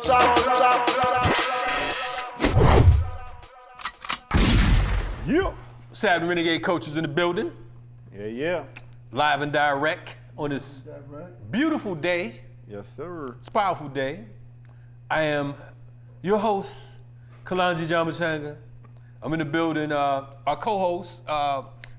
Yeah. What's happening, Renegade coaches in the building? Yeah. Live and direct on this beautiful day. Yes, sir. It's a powerful day. I am your host, Kalonji Jamachanga. I'm in the building. Our co-host,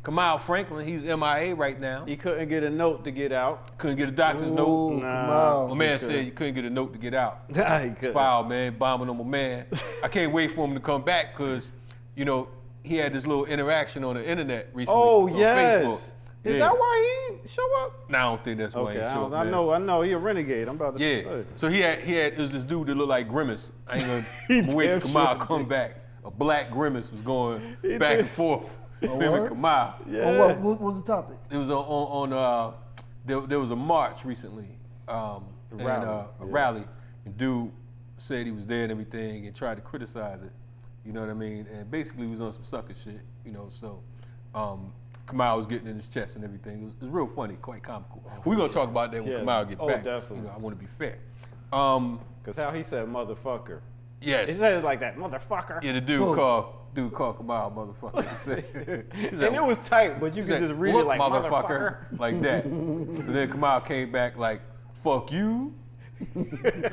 Kamal Franklin, he's MIA right now. He couldn't get a note to get out. Couldn't get a doctor's note. Nah. My man said you couldn't get a note to get out. Nah, he It's couldn't. foul, man. Bombing on my man. I can't wait for him to come back because, you know, he had this little interaction on the internet recently. Oh, on yes. Facebook. Is that why he didn't show up? Nah, I don't think that's why he Okay, showed up, I man. know. He a renegade. I'm about to Yeah. say. So he had it was this dude that looked like Grimace. I ain't gonna wait till damn Kamal sure come back. A black Grimace was going back and forth. Him and Kamal. Yeah. What was the topic? It was there was a march recently, a rally, and dude said he was there and everything and tried to criticize it. You know what I mean? And basically was on some sucker shit. You know, so Kamal was getting in his chest and everything. It was real funny, quite comical. We're gonna talk about that when Kamal get back. Definitely. You know, I want to be fair. Because how he said motherfucker. Yes. He said it like that, motherfucker. Yeah, the dude called Kamal motherfucker. He said, And it was tight, but you could just read it "Look, like motherfucker. like that. So then Kamal came back like, fuck you.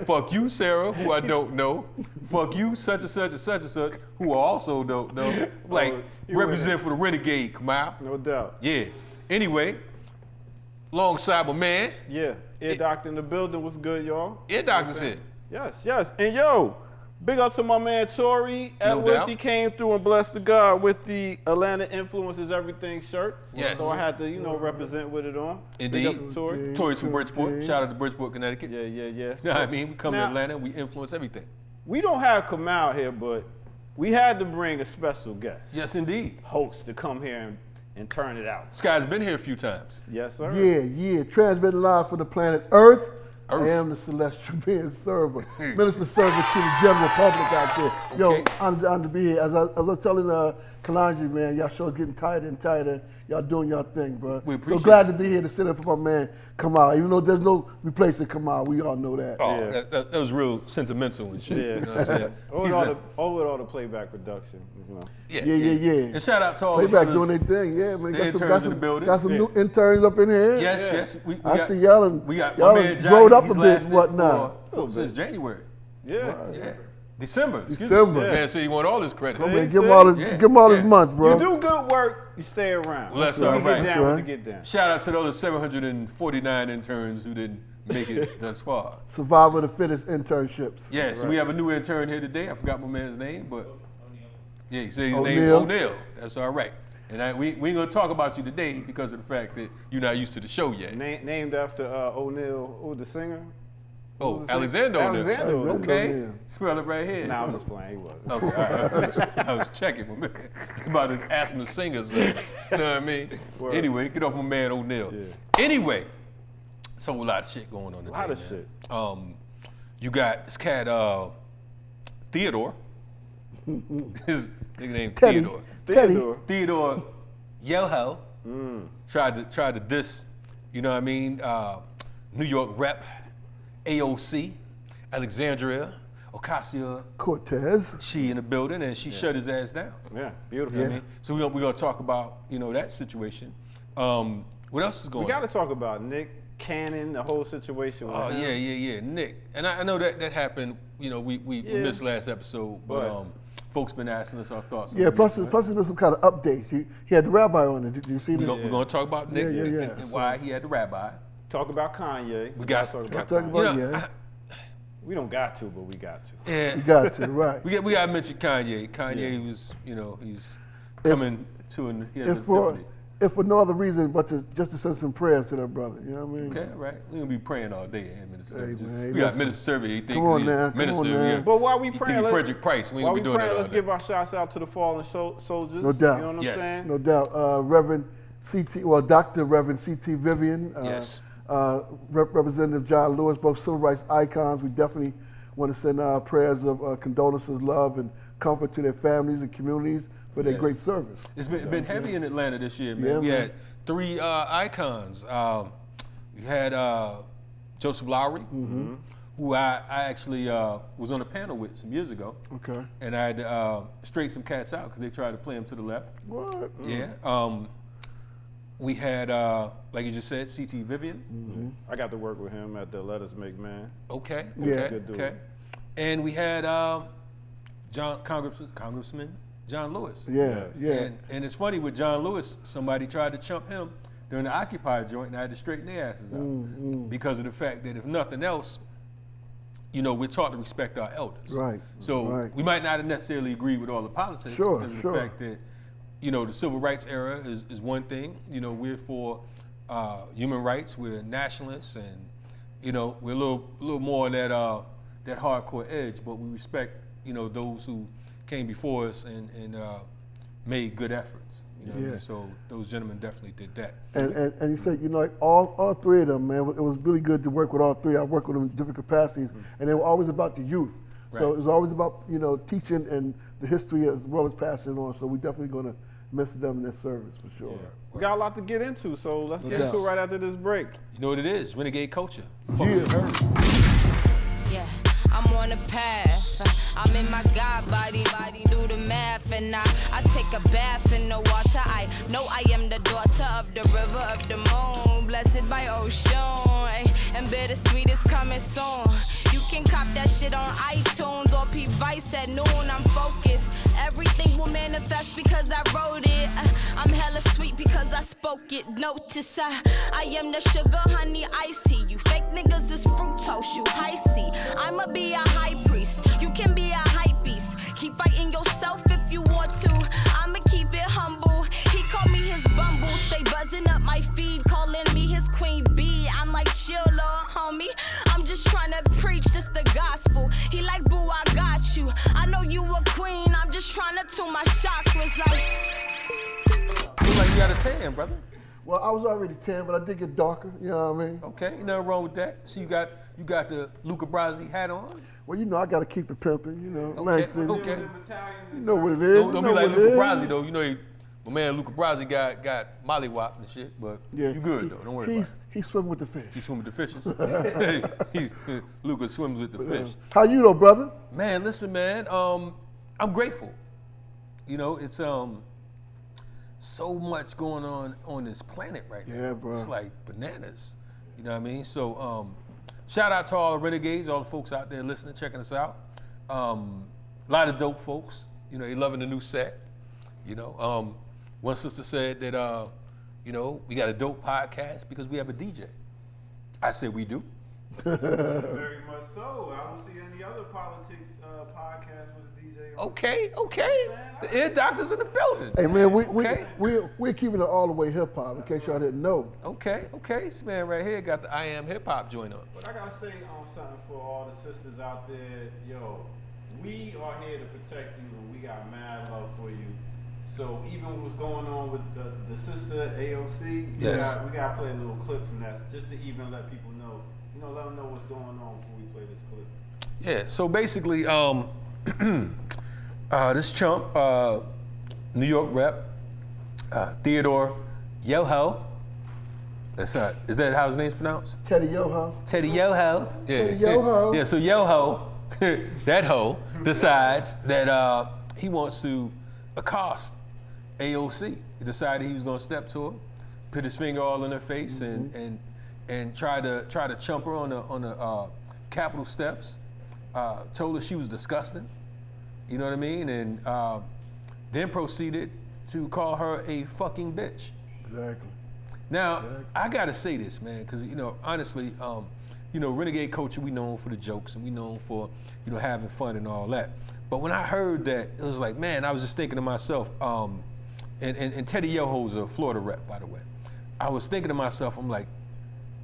Fuck you, Sarah, who I don't know. Fuck you, such and such and such and such, who I also don't know. Like, represent for the Renegade, Kamal. No doubt. Yeah. Anyway, alongside my man, Yeah. Ear Doctor in the building. What's good, y'all? Ear Doctor's here. Yes. And yo, big up to my man Tory No Edwards. doubt. He came through and blessed the God with the Atlanta Influences Everything shirt. Yes. So I had to, represent with it on. Indeed. Big up to Tory. Tory's from Bridgeport. Shout out to Bridgeport, Connecticut. Yeah. You know what I mean? We come to Now- Atlanta, we influence everything. We don't have Kamal here, but we had to bring a special guest. Yes, indeed. Host to come here and turn it out. This guy's been here a few times. Yes, sir. Yeah. Transmitting live from the planet Earth. Earth. I am the celestial being server. Minister servant to the general public out there. Yo, Okay. honored to be here. As I was telling Kalonji, man, y'all show's getting tighter and tighter. Y'all doing y'all thing, bro. We appreciate so glad it. to be here to sit in for my man Kamal. Even though there's no replacing Kamal, we all know that. Oh, Yeah. that was real sentimental and shit. Yeah. You know what I'm saying? With all the playback production. Yeah. And shout out to all Playback the doing brothers. their thing, yeah, man. The interns in the building. Got some new interns up in here. Yes. We I got, see y'all. We got y'all my man Johnny. growed up He's a bit lasted and whatnot. since January. Yeah. Yeah. December. Excuse December. me. Man, so you want all this credit. I mean, See? give him all his, Yeah. give him all his Yeah. months, bro. You do good work, you stay around. Well, that's You all get right. down That's when you get down. Shout out to those 749 interns who didn't make it thus far. Survival of the fittest internships. Yeah, so we have a new intern here today. I forgot my man's name, but yeah, he said his name's O'Neal. O'Neal. That's all right. And we ain't gonna talk about you today because of the fact that you're not used to the show yet. Named after O'Neal, who the singer? Oh, Who's the Alexander singer? O'Neal. Alexander O'Neal. Okay, O'Neal. spell it right here. Nah, I'm just playing. He was. Okay, all right. I was checking. My man. I was about to ask him to sing us. You know what I mean? Word. Anyway, get off my man O'Neal. Yeah. Anyway, so a lot of shit going on today. A lot of man. shit. You got this cat Theodore. His nickname Teddy. Theodore. Theodore. Theodore Yoho tried to diss, you know what I mean? New York rep, AOC, Alexandria Ocasio-Cortez. Cortez. She in the building and she shut his ass down. Yeah, beautiful. You know what I mean? So we're gonna talk about, that situation. What else is going We got on? to talk about Nick Cannon, the whole situation with Oh him. yeah, Nick. And I know that happened. We Yeah. missed last episode, but Right. folks been asking us our thoughts. on Yeah, it, plus right? there's been some kind of updates. He had the rabbi on it. Did you see that? We're gonna talk about Nick Yeah. and why he had the rabbi. Talk about Kanye. We got talk got- about talk Kanye. about We don't got to, but we got to. Yeah, You got to, right. we got to mention Kanye. Kanye was, he's coming to an he has an epiphany. If for no other reason but just to send some prayers to that brother. You know what I mean? Okay, all right. We're gonna be praying all day at Minister Service. man, We got listen. Minister Service. He think Come on he's now, come minister. on now. Yeah. But while we He praying, think he let's- Frederick Price. We ain't While gonna we be doing praying, that all let's day. give our shouts out to the fallen soldiers. No doubt. You know what Yes. I'm saying? No doubt. Reverend C.T. Well, Dr. Reverend C.T. Vivian. Yes. Representative John Lewis, both civil rights icons. We definitely want to send prayers of condolences, love, and comfort to their families and communities for their Yes. great service. It's been heavy in Atlanta this year, man. Yeah, We man. had 3 icons. We had Joseph Lowry, who I actually was on a panel with some years ago. Okay. And I had to straight some cats out because they tried to play him to the left. What? Yeah. We had, like you just said, C.T. Vivian. I got to work with him at the Let Us Make Man. Okay. Yeah. Okay. Good dude. Okay. And we had Congressman John Lewis. Yeah, yeah. And it's funny with John Lewis, somebody tried to chump him during the Occupy joint, and I had to straighten their asses out because of the fact that if nothing else, you know, we're taught to respect our elders. Right. So right. we might not have necessarily agree with all the politics Sure, because of sure. the fact that, you know, the civil rights era is one thing. You know, we're for human rights. We're nationalists, and you know, we're a little more on that hardcore edge. But we respect, you know, those who came before us and made good efforts. You know what I mean? So those gentlemen definitely did that. And he said, you know, like all three of them, man, it was really good to work with all three. I worked with them in different capacities, and they were always about the youth. So Right. it was always about, you know, teaching and the history as well as passing it on. So we're definitely going to miss them in their service for sure. We got a lot to get into, so let's get into it right after this break. You know what it is? Renegade culture. Yeah. Yeah, I'm on a path. I'm in my God body, do the math, and I take a bath in the water. I know I am the daughter of the river of the moon, blessed by ocean, and bittersweet is coming soon. You can cop that shit on iTunes or P-Vice at noon. I'm focused. Everything will manifest because I wrote it. I'm hella sweet because I spoke it. Notice I am the sugar, honey, iced tea. You fake niggas is fructose, you high C. I'ma be a high priest. You can be a hype beast. Keep fighting yourself if you want to. I'ma keep it humble. He called me his bumble. Stay buzzing up my feed, calling me his queen bee. I'm like, chill, little homie. I'm just trying to preach this the gospel. He like, boo, I got you. I know you a queen. I'm just trying to tune my chakras like. Look like you got a tan, brother. Well, I was already tan, but I did get darker. You know what I mean? Okay, nothing wrong with that. So you got the Luca Brasi hat on. Well, you know, I got to keep it pimping. You know, Okay, Langston. okay. You know what it is. Don't you be know like what it Luca is. Brasi though. You know, my man Luca Brasi got mollywopped and shit, but you good though. Don't worry about it. He swim with the fish. He swim with the fishes. Luca swims with the fish. How you though, brother? Man, listen, man. I'm grateful. You know, it's so much going on this planet right now. Yeah, bro. It's like bananas. You know what I mean? So shout out to all the renegades, all the folks out there listening, checking us out. A lot of dope folks. You know, they loving the new set. You know, one sister said that you know, we got a dope podcast because we have a DJ. I said we do. Very much so. I don't see any other politics podcast with a DJ. Okay. The ear doctor's in the building. Hey man, Okay. we're keeping it all the way hip hop. In case y'all didn't know. Okay. This man right here got the I Am Hip Hop joint on. But I gotta say something for all the sisters out there. Yo, we are here to protect you, and we got mad love for you. So even what's going on with the sister AOC, Yes. we gotta play a little clip from that just to even let people know, you know, let them know what's going on before we play this clip. Yeah. So basically, this chump, New York rep, Theodore Yoho. Is that how his name's pronounced? Teddy Yoho. Teddy Yoho. Yeah. Teddy Yoho. Yeah. So Yoho, that hoe, decides that he wants to accost AOC. He decided he was going to step to her, put his finger all in her face, and try to chump her on the Capitol steps. Told her she was disgusting. You know what I mean? And then proceeded to call her a fucking bitch. Exactly. Now, I gotta say this, man, because you know, honestly, you know, Renegade culture, we known for the jokes and we known for, you know, having fun and all that. But when I heard that, it was like, man, I was just thinking to myself, and Teddy Yoho's a Florida rep, by the way. I was thinking to myself, I'm like,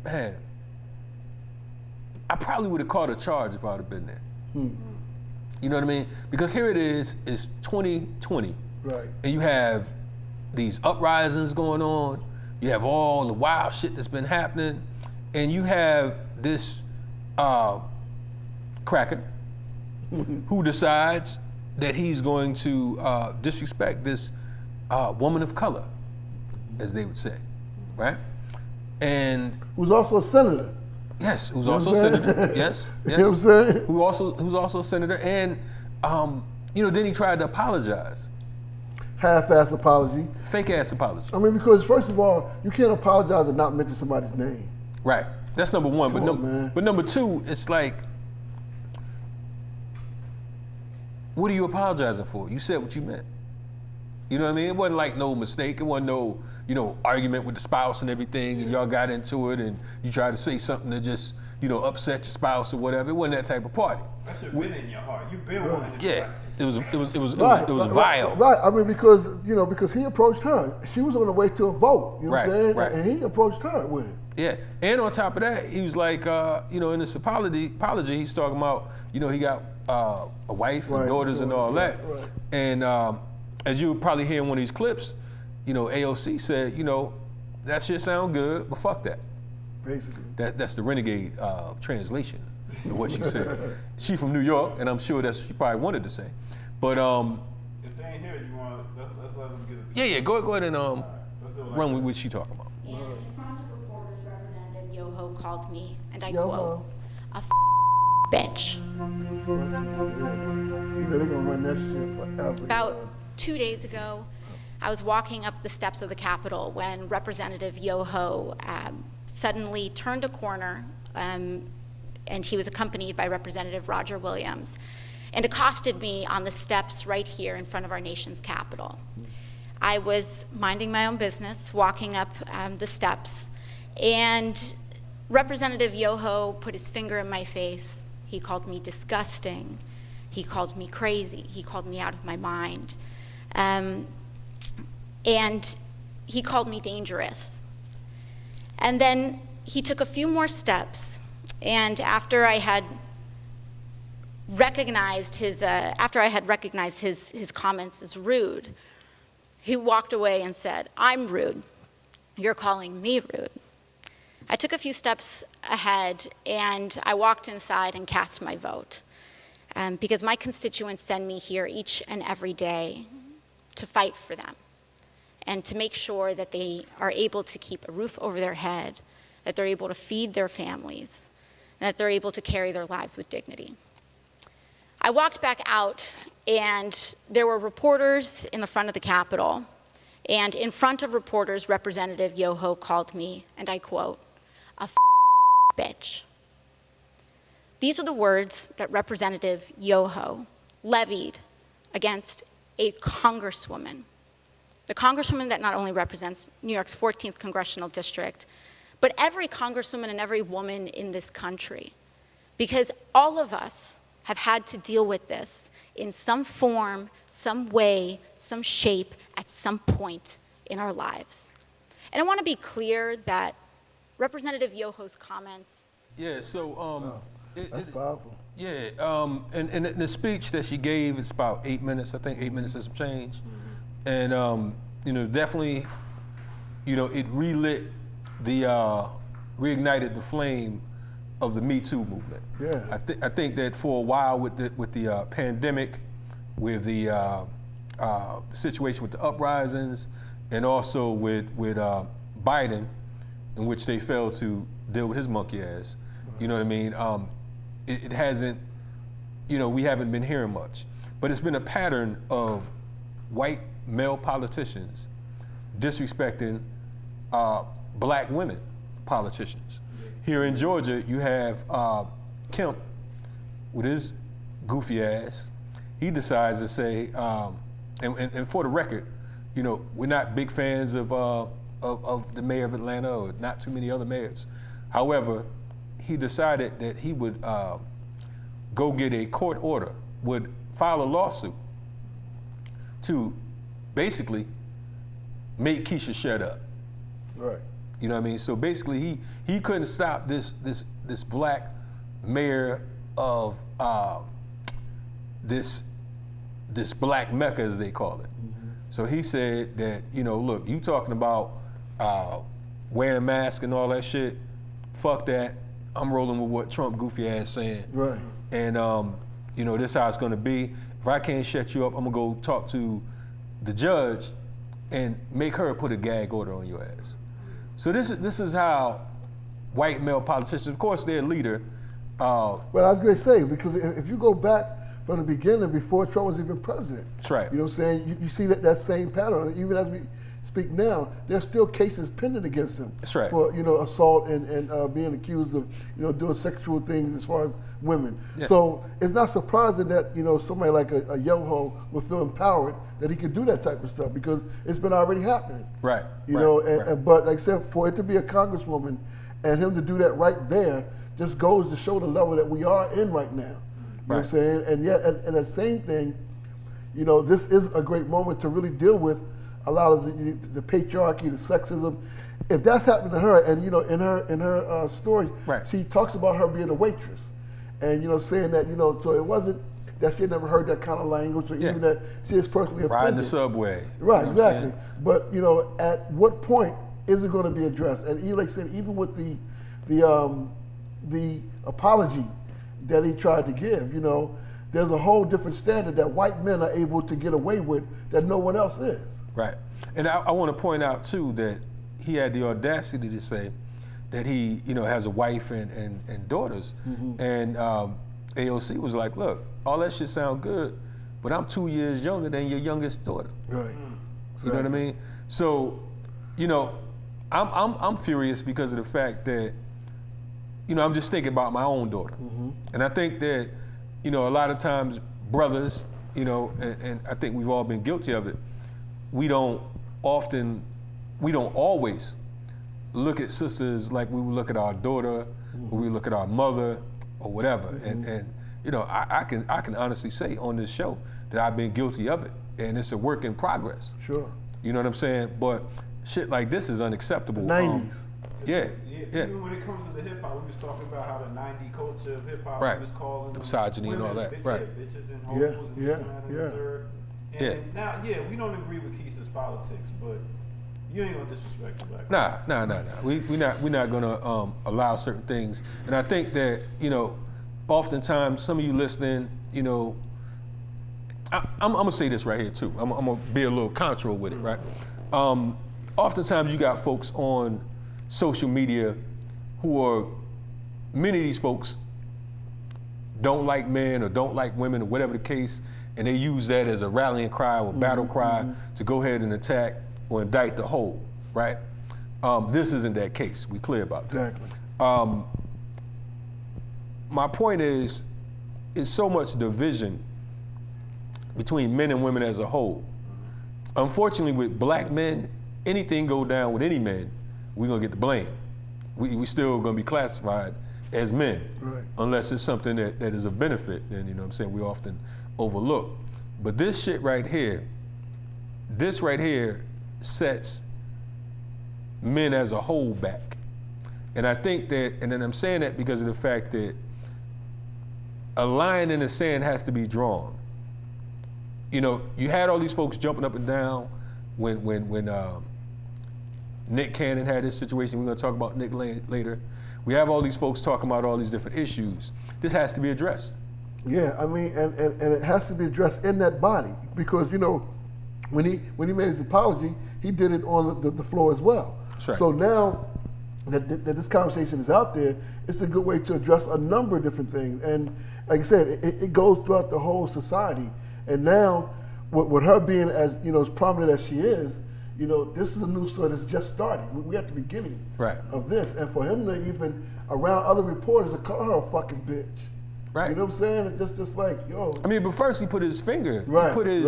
man, I probably would have caught a charge if I would have been there. You know what I mean? Because here it is, it's 2020. Right. And you have these uprisings going on. You have all the wild shit that's been happening. And you have this cracker who decides that he's going to disrespect this woman of color, as they would say, right? And Who's also a senator. Yes, who's You know also what a I'm saying? senator. Yes, You know what I'm saying? who's also a senator, and then he tried to apologize. Half-ass apology. Fake ass apology. I mean, because first of all, you can't apologize and not mention somebody's name. Right. That's number one. Come on, man. But number two, it's like, what are you apologizing for? You said what you meant. You know what I mean? It wasn't like no mistake. It wasn't no, argument with the spouse and everything, and y'all got into it, and you tried to say something to just, upset your spouse or whatever. It wasn't that type of party. That should have been in your heart. You've been wanting to do Yeah. It was Right, vile. Right. I mean, because he approached her. She was on the way to a vote. You know what I'm saying? Right. And he approached her with it. Yeah, and on top of that, he was like, in this apology, he's talking about, he got a wife and Right, daughters and all right, that. right. And as you probably hear in one of these clips, AOC said, that shit sound good, but fuck that. Basically. That's the Renegade translation of what she said. She from New York, and I'm sure that's what she probably wanted to say. But If they ain't here, you want let's let them get it. yeah, go ahead and Let's do it like run that. with what she talking about. And in front of reporters, Representative Yoho called me, and I Yoho. quote, a bitch. They're gonna run that shit forever. About 2 days ago, I was walking up the steps of the Capitol when Representative Yoho suddenly turned a corner, and he was accompanied by Representative Roger Williams, and accosted me on the steps right here in front of our nation's Capitol. I was minding my own business, walking up the steps, and Representative Yoho put his finger in my face. He called me disgusting. He called me crazy. He called me out of my mind. And he called me dangerous. And then he took a few more steps, and after I had recognized his comments as rude, he walked away and said, "I'm rude. You're calling me rude." I took a few steps ahead, and I walked inside and cast my vote, because my constituents send me here each and every day to fight for them and to make sure that they are able to keep a roof over their head, that they're able to feed their families, and that they're able to carry their lives with dignity. I walked back out, and there were reporters in the front of the Capitol, and in front of reporters, Representative Yoho called me, and I quote, a bitch. These are the words that Representative Yoho levied against a congresswoman, the congresswoman that not only represents New York's 14th congressional district, but every congresswoman and every woman in this country, because all of us have had to deal with this in some form, some way, some shape, at some point in our lives. And I want to be clear that Representative Yoho's comments. Yeah, so That's powerful. yeah, and the speech that she gave, it's about 8 minutes. I think 8 minutes and some change, and definitely, it relit reignited the flame of the Me Too movement. Yeah. I think that for a while with the pandemic, with the situation with the uprisings, and also with Biden, in which they failed to deal with his monkey ass. You know what I mean? It hasn't, we haven't been hearing much. But it's been a pattern of white male politicians disrespecting black women politicians. Here in Georgia, you have Kemp with his goofy ass. He decides to say, and for the record, we're not big fans of the mayor of Atlanta, or not too many other mayors. However, he decided that he would go get a court order, would file a lawsuit to basically make Keisha shut up. Right. You know what I mean? So basically, he couldn't stop this black mayor of this black Mecca, as they call it. Mm-hmm. So he said that, look, you talking about wearing masks and all that shit, fuck that. I'm rolling with what Trump goofy ass saying. Right. And this is how it's gonna be. If I can't shut you up, I'm gonna go talk to the judge and make her put a gag order on your ass. So this is how white male politicians. Of course, they're a leader. Well, I was going to say, because if you go back from the beginning, before Trump was even president, That's right. you know what I'm saying? You see that same pattern. Even as we speak now, there's still cases pending against him. That's right. For, assault and being accused of, doing sexual things as far as women. Yeah. So it's not surprising that, somebody like a Yoho would feel empowered that he could do that type of stuff, because it's been already happening. Right. But like I said, for it to be a congresswoman and him to do that right there just goes to show the level that we are in right now. You know what I'm saying? And yet, and the same thing, this is a great moment to really deal with a lot of the patriarchy, the sexism. If that's happened to her, and in her story, she talks about her being a waitress, and saying that so it wasn't that she had never heard that kind of language, or even that she is personally offended. Riding the subway. Right, exactly. But at what point is it going to be addressed? And like I said, even with the apology that he tried to give, there's a whole different standard that white men are able to get away with that no one else is. Right. And I want to point out too that he had the audacity to say that he, has a wife and daughters. Mm-hmm. And AOC was like, look, all that shit sound good, but I'm 2 years younger than your youngest daughter. Right. You know what I mean? So, I'm furious because of the fact that, I'm just thinking about my own daughter. Mm-hmm. And I think that, a lot of times brothers, and I think we've all been guilty of it, we don't always look at sisters like we would look at our daughter, mm-hmm. or we look at our mother or whatever. Mm-hmm. And I can honestly say on this show that I've been guilty of it, and it's a work in progress. Sure. You know what I'm saying? But shit like this is unacceptable. The 90s. Yeah. Even when it comes to the hip hop, we was talking about how the 90 culture of hip hop was calling the misogyny and all that. Right. Bitches and hoes and this and that and the third. And now, we don't agree with Keisha's politics, but you ain't gonna disrespect the black. Nah. We're not gonna allow certain things. And I think that oftentimes some of you listening, I'm gonna say this right here too. I'm gonna be a little contra with it, right? Oftentimes you got folks on social media who are, many of these folks don't like men or don't like women or whatever the case, and they use that as a rallying cry or battle cry to go ahead and attack or indict the whole, right? This isn't that case. We clear about that. Exactly. My point is so much division between men and women as a whole. Unfortunately, with black men, anything go down with any man, we're gonna get the blame. We still gonna be classified as men, unless it's something that is a benefit, then we often overlook. But this shit right here, sets men as a whole back. And I think that, and then I'm saying that because of the fact that a line in the sand has to be drawn. You had all these folks jumping up and down when Nick Cannon had this situation. We're gonna talk about Nick later. We have all these folks talking about all these different issues. This has to be addressed. Yeah, I mean, and it has to be addressed in that body, because when he made his apology, he did it on the floor as well. Right. So now that this conversation is out there, it's a good way to address a number of different things. And like I said, it goes throughout the whole society. And now, with her being as as prominent as she is, this is a new story that's just starting. We're at the beginning of this, and for him to even around other reporters to call her a fucking bitch. Right. You know what I'm saying? It's just like, yo. I mean, but first he put his finger. Right. He put his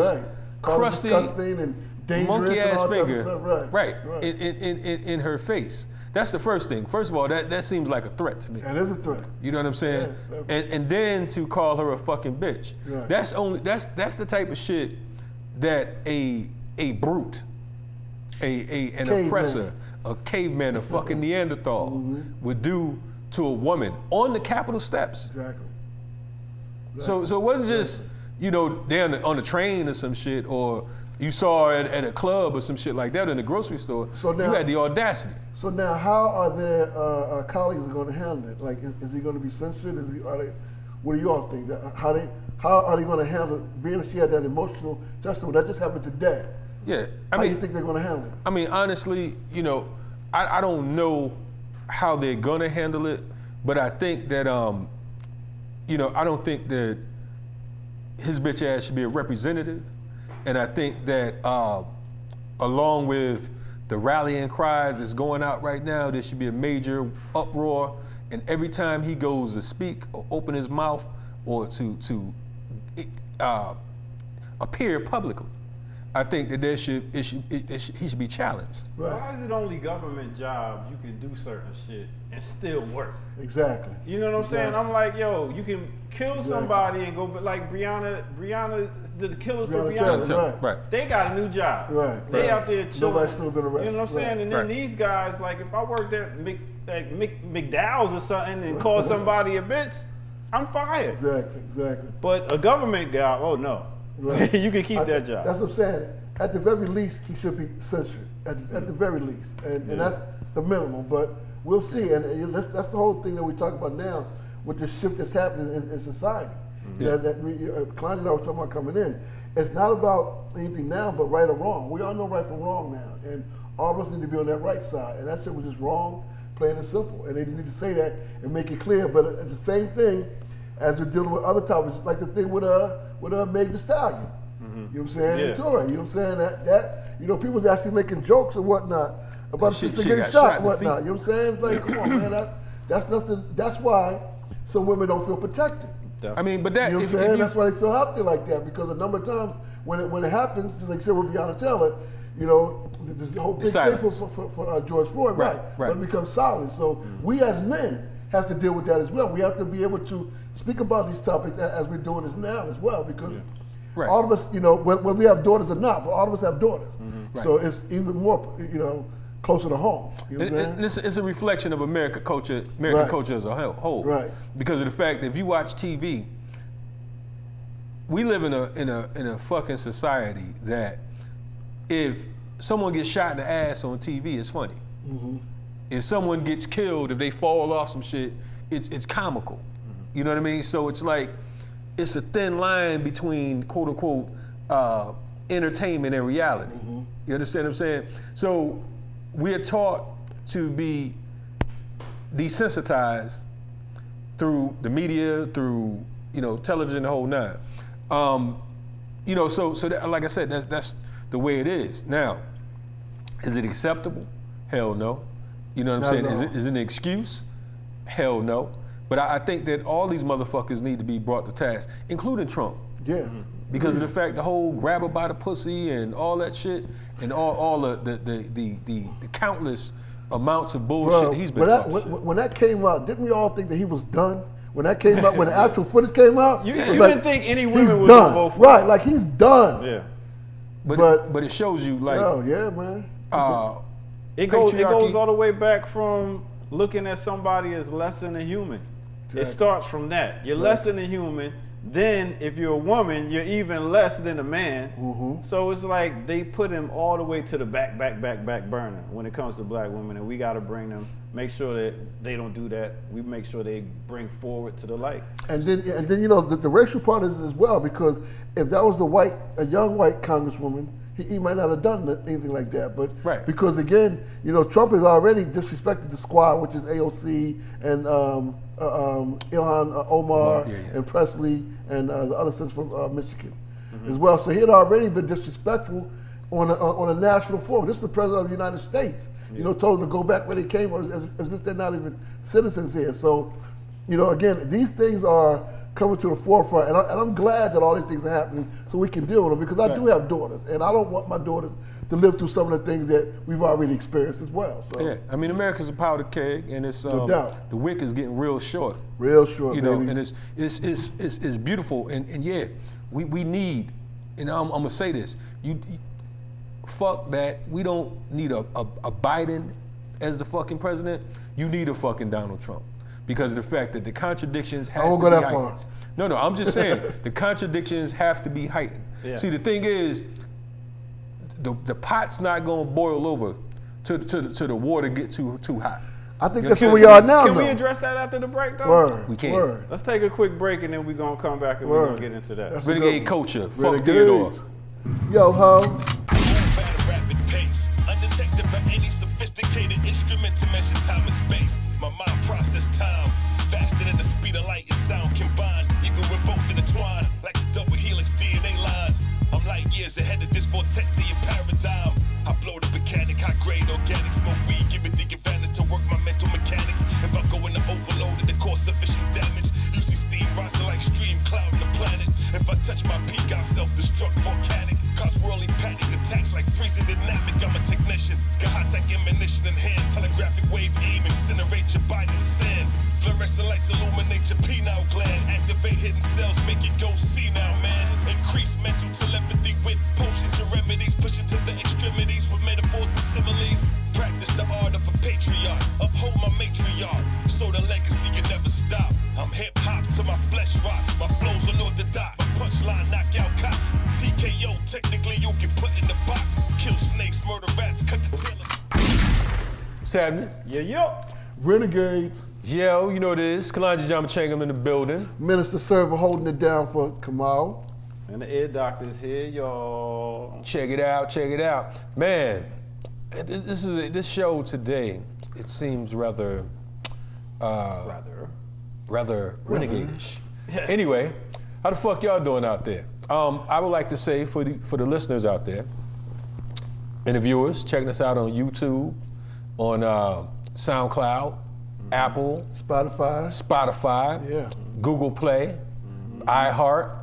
crusty, disgusting and dangerous monkey ass finger. Right. In her face. That's the first thing. First of all, that seems like a threat to me. That is a threat. You know what I'm saying? Yeah, and then to call her a fucking bitch. Right. That's the type of shit that a brute, an oppressor, a caveman, a fucking Neanderthal would do to a woman on the Capitol steps. Exactly. So it wasn't just, down on the train or some shit, or you saw her at a club or some shit like that in the grocery store. So now, you had the audacity. So now, how are their colleagues going to handle it? Like, is he going to be censored? What do you all think? How are they going to handle it? Being that she had that emotional testimony, that just happened today. Yeah, How do you think they're going to handle it? I mean, honestly, I don't know how they're gonna handle it, but I think that you know, I don't think that his bitch ass should be a representative, and I think that along with the rallying cries that's going out right now, there should be a major uproar, and every time he goes to speak or open his mouth or to appear publicly, I think that he should be challenged. Right. Why is it only government jobs you can do certain shit and still work? Exactly. You know what I'm saying? I'm like, yo, you can kill somebody and go, but like Breonna, the killers for Breonna, Taylor, right. they got a new job. Right. They out there chilling. Nobody's still been arrested. You know what I'm saying? And then these guys, like, if I worked at McDowell's or something and called somebody a bitch, I'm fired. Exactly. But a government guy, oh no. Right. You can keep that job. That's what I'm saying. At the very least, he should be censored. At the very least, and that's the minimum. But we'll see. And that's the whole thing that we talk about now with the shift that's happening in society. Yeah. Kanye and I was talking about coming in. It's not about anything now, but right or wrong. We all know right from wrong now, and all of us need to be on that right side. And that shit was just wrong, plain and simple. And they need to say that and make it clear. But at the same thing, as we're dealing with other topics, like the thing with Meg Thee Stallion. You know what I'm saying? Yeah. And Tory, you know what I'm saying? That you know, people was actually making jokes and whatnot about She sister getting got shot shot and in the feet. whatnot. You know what I'm saying? It's like, come on, man. That's nothing. That's why some women don't feel protected. I mean, but that You know what if I'm saying? you, That's why they feel out there like that, because a number of times when it happens, just like you said with Breonna Taylor, you know, there's a whole big thing for George Floyd, right? But it becomes silent. So we as men have to deal with that as well. We have to be able to speak about these topics as we're doing this now as well, because all of us, you know, whether we have daughters or not, but all of us have daughters. So it's even more, you know, closer to home. You know and it's a reflection of American culture as a whole. Right. Because of the fact that if you watch TV, we live in a fucking society that if someone gets shot in the ass on TV, it's funny. If someone gets killed, if they fall off some shit, it's comical. You know what I mean? So it's like, it's a thin line between quote unquote entertainment and reality. You understand what I'm saying? So we are taught to be desensitized through the media, through, you know, television, the whole nine. You know, so that, like I said, that's the way it is. Now, is it acceptable? Hell no. You know what I'm saying? Is it an excuse? Hell no. But I think that all these motherfuckers need to be brought to task, including Trump. Yeah. Because of the fact, the whole grab her by the pussy and all that shit, and all the countless amounts of bullshit he's been talking. When that came out, didn't we all think that he was done? When that came out, when the actual footage came out, You it was didn't think any women would done. vote for him. Right, like he's done. Yeah. But it shows you, like, Oh yeah, man. It goes patriarchy. all the way back from looking at somebody as less than a human. It starts from that. You're less than a human. Then if you're a woman, you're even less than a man. So it's like they put him all the way to the back burner when it comes to black women, and we got to bring them, make sure that they don't do that. We make sure they bring forward to the light. And then you know the racial part is as well, because if that was a young white congresswoman, he might not have done anything like that. But because again, you know, Trump has already disrespected the squad, which is AOC and Ilhan Omar and Presley and the other sisters from Michigan as well. So he had already been disrespectful on a national forum. This is the president of the United States. You know, told them to go back where they came from, as if they're not even citizens here. So, you know, again, these things are coming to the forefront, and I'm glad that all these things are happening so we can deal with them, because I do have daughters, and I don't want my daughters to live through some of the things that we've already experienced as well. So. Yeah, I mean, America's a powder keg, and it's No doubt. the wick is getting real short. Real short, you know, baby. and it's beautiful, and yeah, we need, and I'm gonna say this, fuck that, we don't need a Biden as the fucking president. You need a fucking Donald Trump, because of the fact that the contradictions have to be heightened. I won't go that far. No, I'm just saying the contradictions have to be heightened. Yeah. See, the thing is, the pot's not gonna boil over to the water get too hot. I think that's where we are now. Can we address that after the break, though? Word, we can. Word. Let's take a quick break, and then we're gonna come back and we're gonna get into that. That's Renegade culture. Fuck Renegades. Theodore. Yoho. At a rapid pace, undetected by any sophisticated sophisticated instrument to measure time and space. My mind process time faster than the speed of light and sound combined. Even when both intertwined, like the double helix DNA line. I'm light years ahead of this vortexian paradigm. I blow the mechanic, high grade organic, smoke weed, give it the advantage to work my mental mechanics. If I go into overload, it cause sufficient damage. You see steam rising like stream cloud in the planet. If I touch my peak, I'll self-destruct volcanic. Cause whirly panic attacks like freezing dynamic. I'm a technician, got high-tech ammunition in hand. Telegraphic wave aim, incinerate your body to sand. Fluorescent lights illuminate your penile gland. Activate hidden cells, make it go see now, man. Increase mental telepathy with potions and remedies. Push it to the extremities with metaphors and similes. Practice the art of a patriarch. Uphold my matriarch, so the legacy can never stop. I'm hip-hop to my flesh rock. My flows unorthodox. My punchline knock out cops. TKO, technically you get put in the box. Kill snakes, murder rats, cut the tail of... What's happening? Yeah. Renegades. Yo, you know what it is. Kalonji Jamachangam in the building. Minister Server holding it down for Kamal. And the ear doctor's here, y'all. Check it out. Man, this show today, it seems rather renegade-ish. Anyway, how the fuck y'all doing out there? I would like to say for the listeners out there and the viewers checking us out on YouTube, on SoundCloud, Apple, Spotify, Yeah. Google Play, iHeart.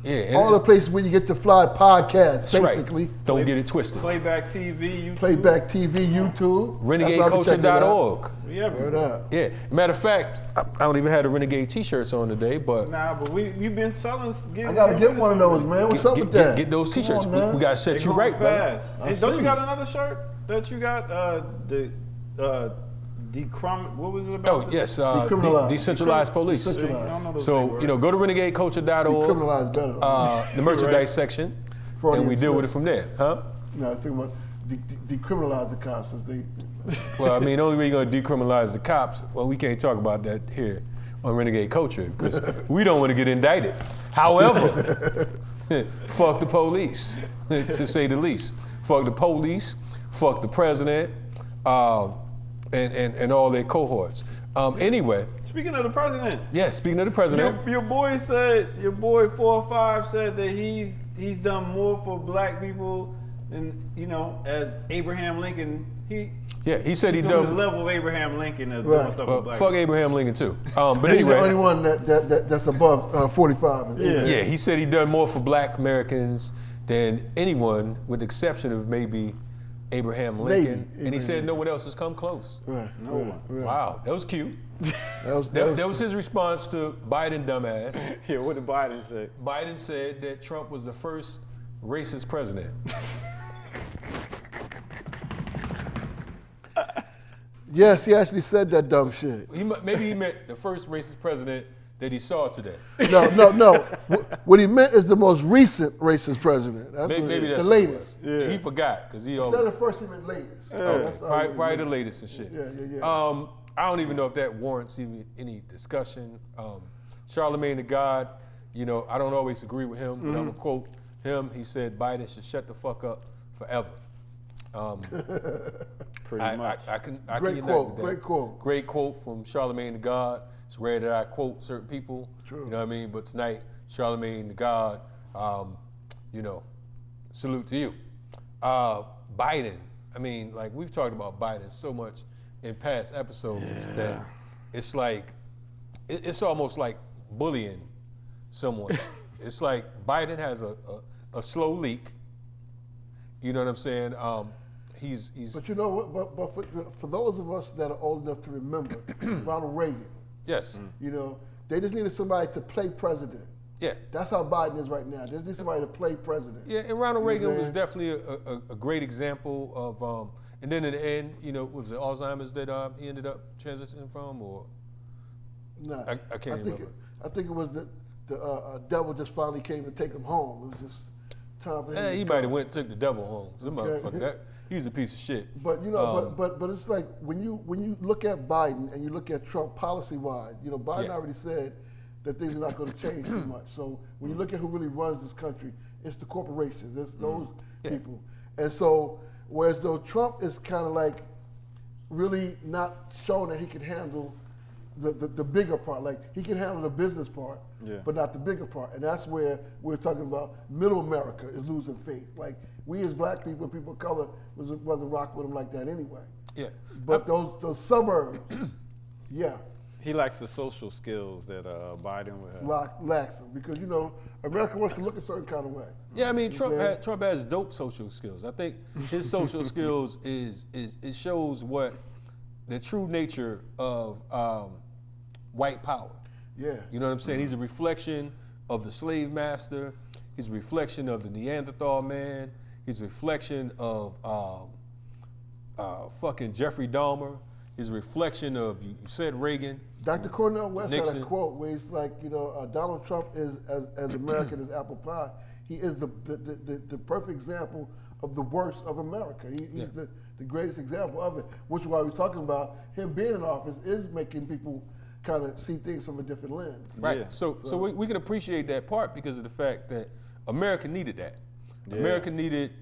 Yeah, All the places where you get to fly podcasts, that's basically. right. Don't get it twisted. Playback TV, YouTube. Playback TV, YouTube. RenegadeCulture.org. Yeah, Word up. Yeah. Matter of fact, I don't even have the Renegade t-shirts on today, but Nah, but we've been selling. I gotta get one of those, man. What's up with that? get those Come t-shirts. on, man. We gotta set you right, brother. fast. I Hey, don't see. you got another shirt that you got? What was it about? Oh yes, Decriminalize. decentralized police. Decentralized. I don't know those big So words. go to renegadeculture.org, Decriminalize better. the merchandise section, and we deal with it from there, huh? No, I was thinking about decriminalize the cops. Well, I mean, the only way you're gonna decriminalize the cops, well, we can't talk about that here on Renegade Culture because we don't want to get indicted. However, fuck the police, to say the least. Fuck the police, fuck the president, and all their cohorts. Anyway, Speaking of the president, yeah, speaking of the president, your boy 405 said that he's done more for black people than, as Abraham Lincoln. He said he he's on the done. level of Abraham Lincoln as Right. doing stuff Well, for black fuck people. Abraham Lincoln too. But He's the only anyway, one that's above 45. Yeah. he said he done more for black Americans than anyone, with the exception of maybe Abraham Lincoln. Maybe. And he said no one else has come close. Right. No one. Right. Wow, that was cute. That That was his response to Biden, dumbass. Yeah, what did Biden say? Biden said that Trump was the first racist president. Yes, he actually said that dumb shit. Maybe he meant the first racist president that he saw today. No. What he meant is the most recent racist president. That's Maybe what that's the what it latest. was. He forgot because he Instead always of first, he meant latest. That's all probably he the meant. latest and shit. Yeah. I don't even know if that warrants even any discussion. Charlemagne the God, I don't always agree with him, but I'm gonna quote him. He said Biden should shut the fuck up forever. Pretty much. I can Great unite quote, with that. great quote. Great quote from Charlemagne the God. It's rare that I quote certain people. True. You know what I mean? But tonight, Charlemagne the God, salute to you. Biden, I mean, like we've talked about Biden so much in past episodes that it's like, it's almost like bullying someone. It's like Biden has a slow leak. You know what I'm saying? He's But you know what? But for those of us that are old enough to remember, Ronald Reagan, yes, they just needed somebody to play president. yeah. That's how Biden is right now. They just need somebody to play president. Yeah, and Ronald You know Reagan what I'm was saying? definitely a great example of, and then in the end, was it Alzheimer's that he ended up transitioning from, or? Nah, I can't remember. I think it was the devil just finally came to take him home. It was just time for him. He to might go. have went and took the devil home. Some Okay. motherfucker, he's a piece of shit. But but it's like when you look at Biden and you look at Trump policy wise, Biden Yeah. already said that things are not going to change too much. So when you look at who really runs this country, it's the corporations, it's those Yeah. people. And so whereas though Trump is kind of like really not showing that he can handle the bigger part. Like he can handle the business part, but not the bigger part. And that's where we're talking about middle America is losing faith. Like we as black people, people of color, wasn't rock with him like that anyway. Yeah. But those suburbs, yeah. He lacks the social skills that Biden would have. Lacks them because America wants to look a certain kind of way. Yeah, I mean Trump has dope social skills. I think his social skills is it shows what the true nature of white power. Yeah. You know what I'm saying? He's a reflection of the slave master. He's a reflection of the Neanderthal man. He's a reflection of fucking Jeffrey Dahmer. He's a reflection of, you said Reagan. Dr. Cornel West Nixon. had a quote where it's like, Donald Trump is as American as apple pie. He is the perfect example of the worst of America. He's the greatest example of it, which is why we're talking about him being in office is making people kind of see things from a different lens. Right. Yeah. So we can appreciate that part because of the fact that America needed that. Yeah. America needed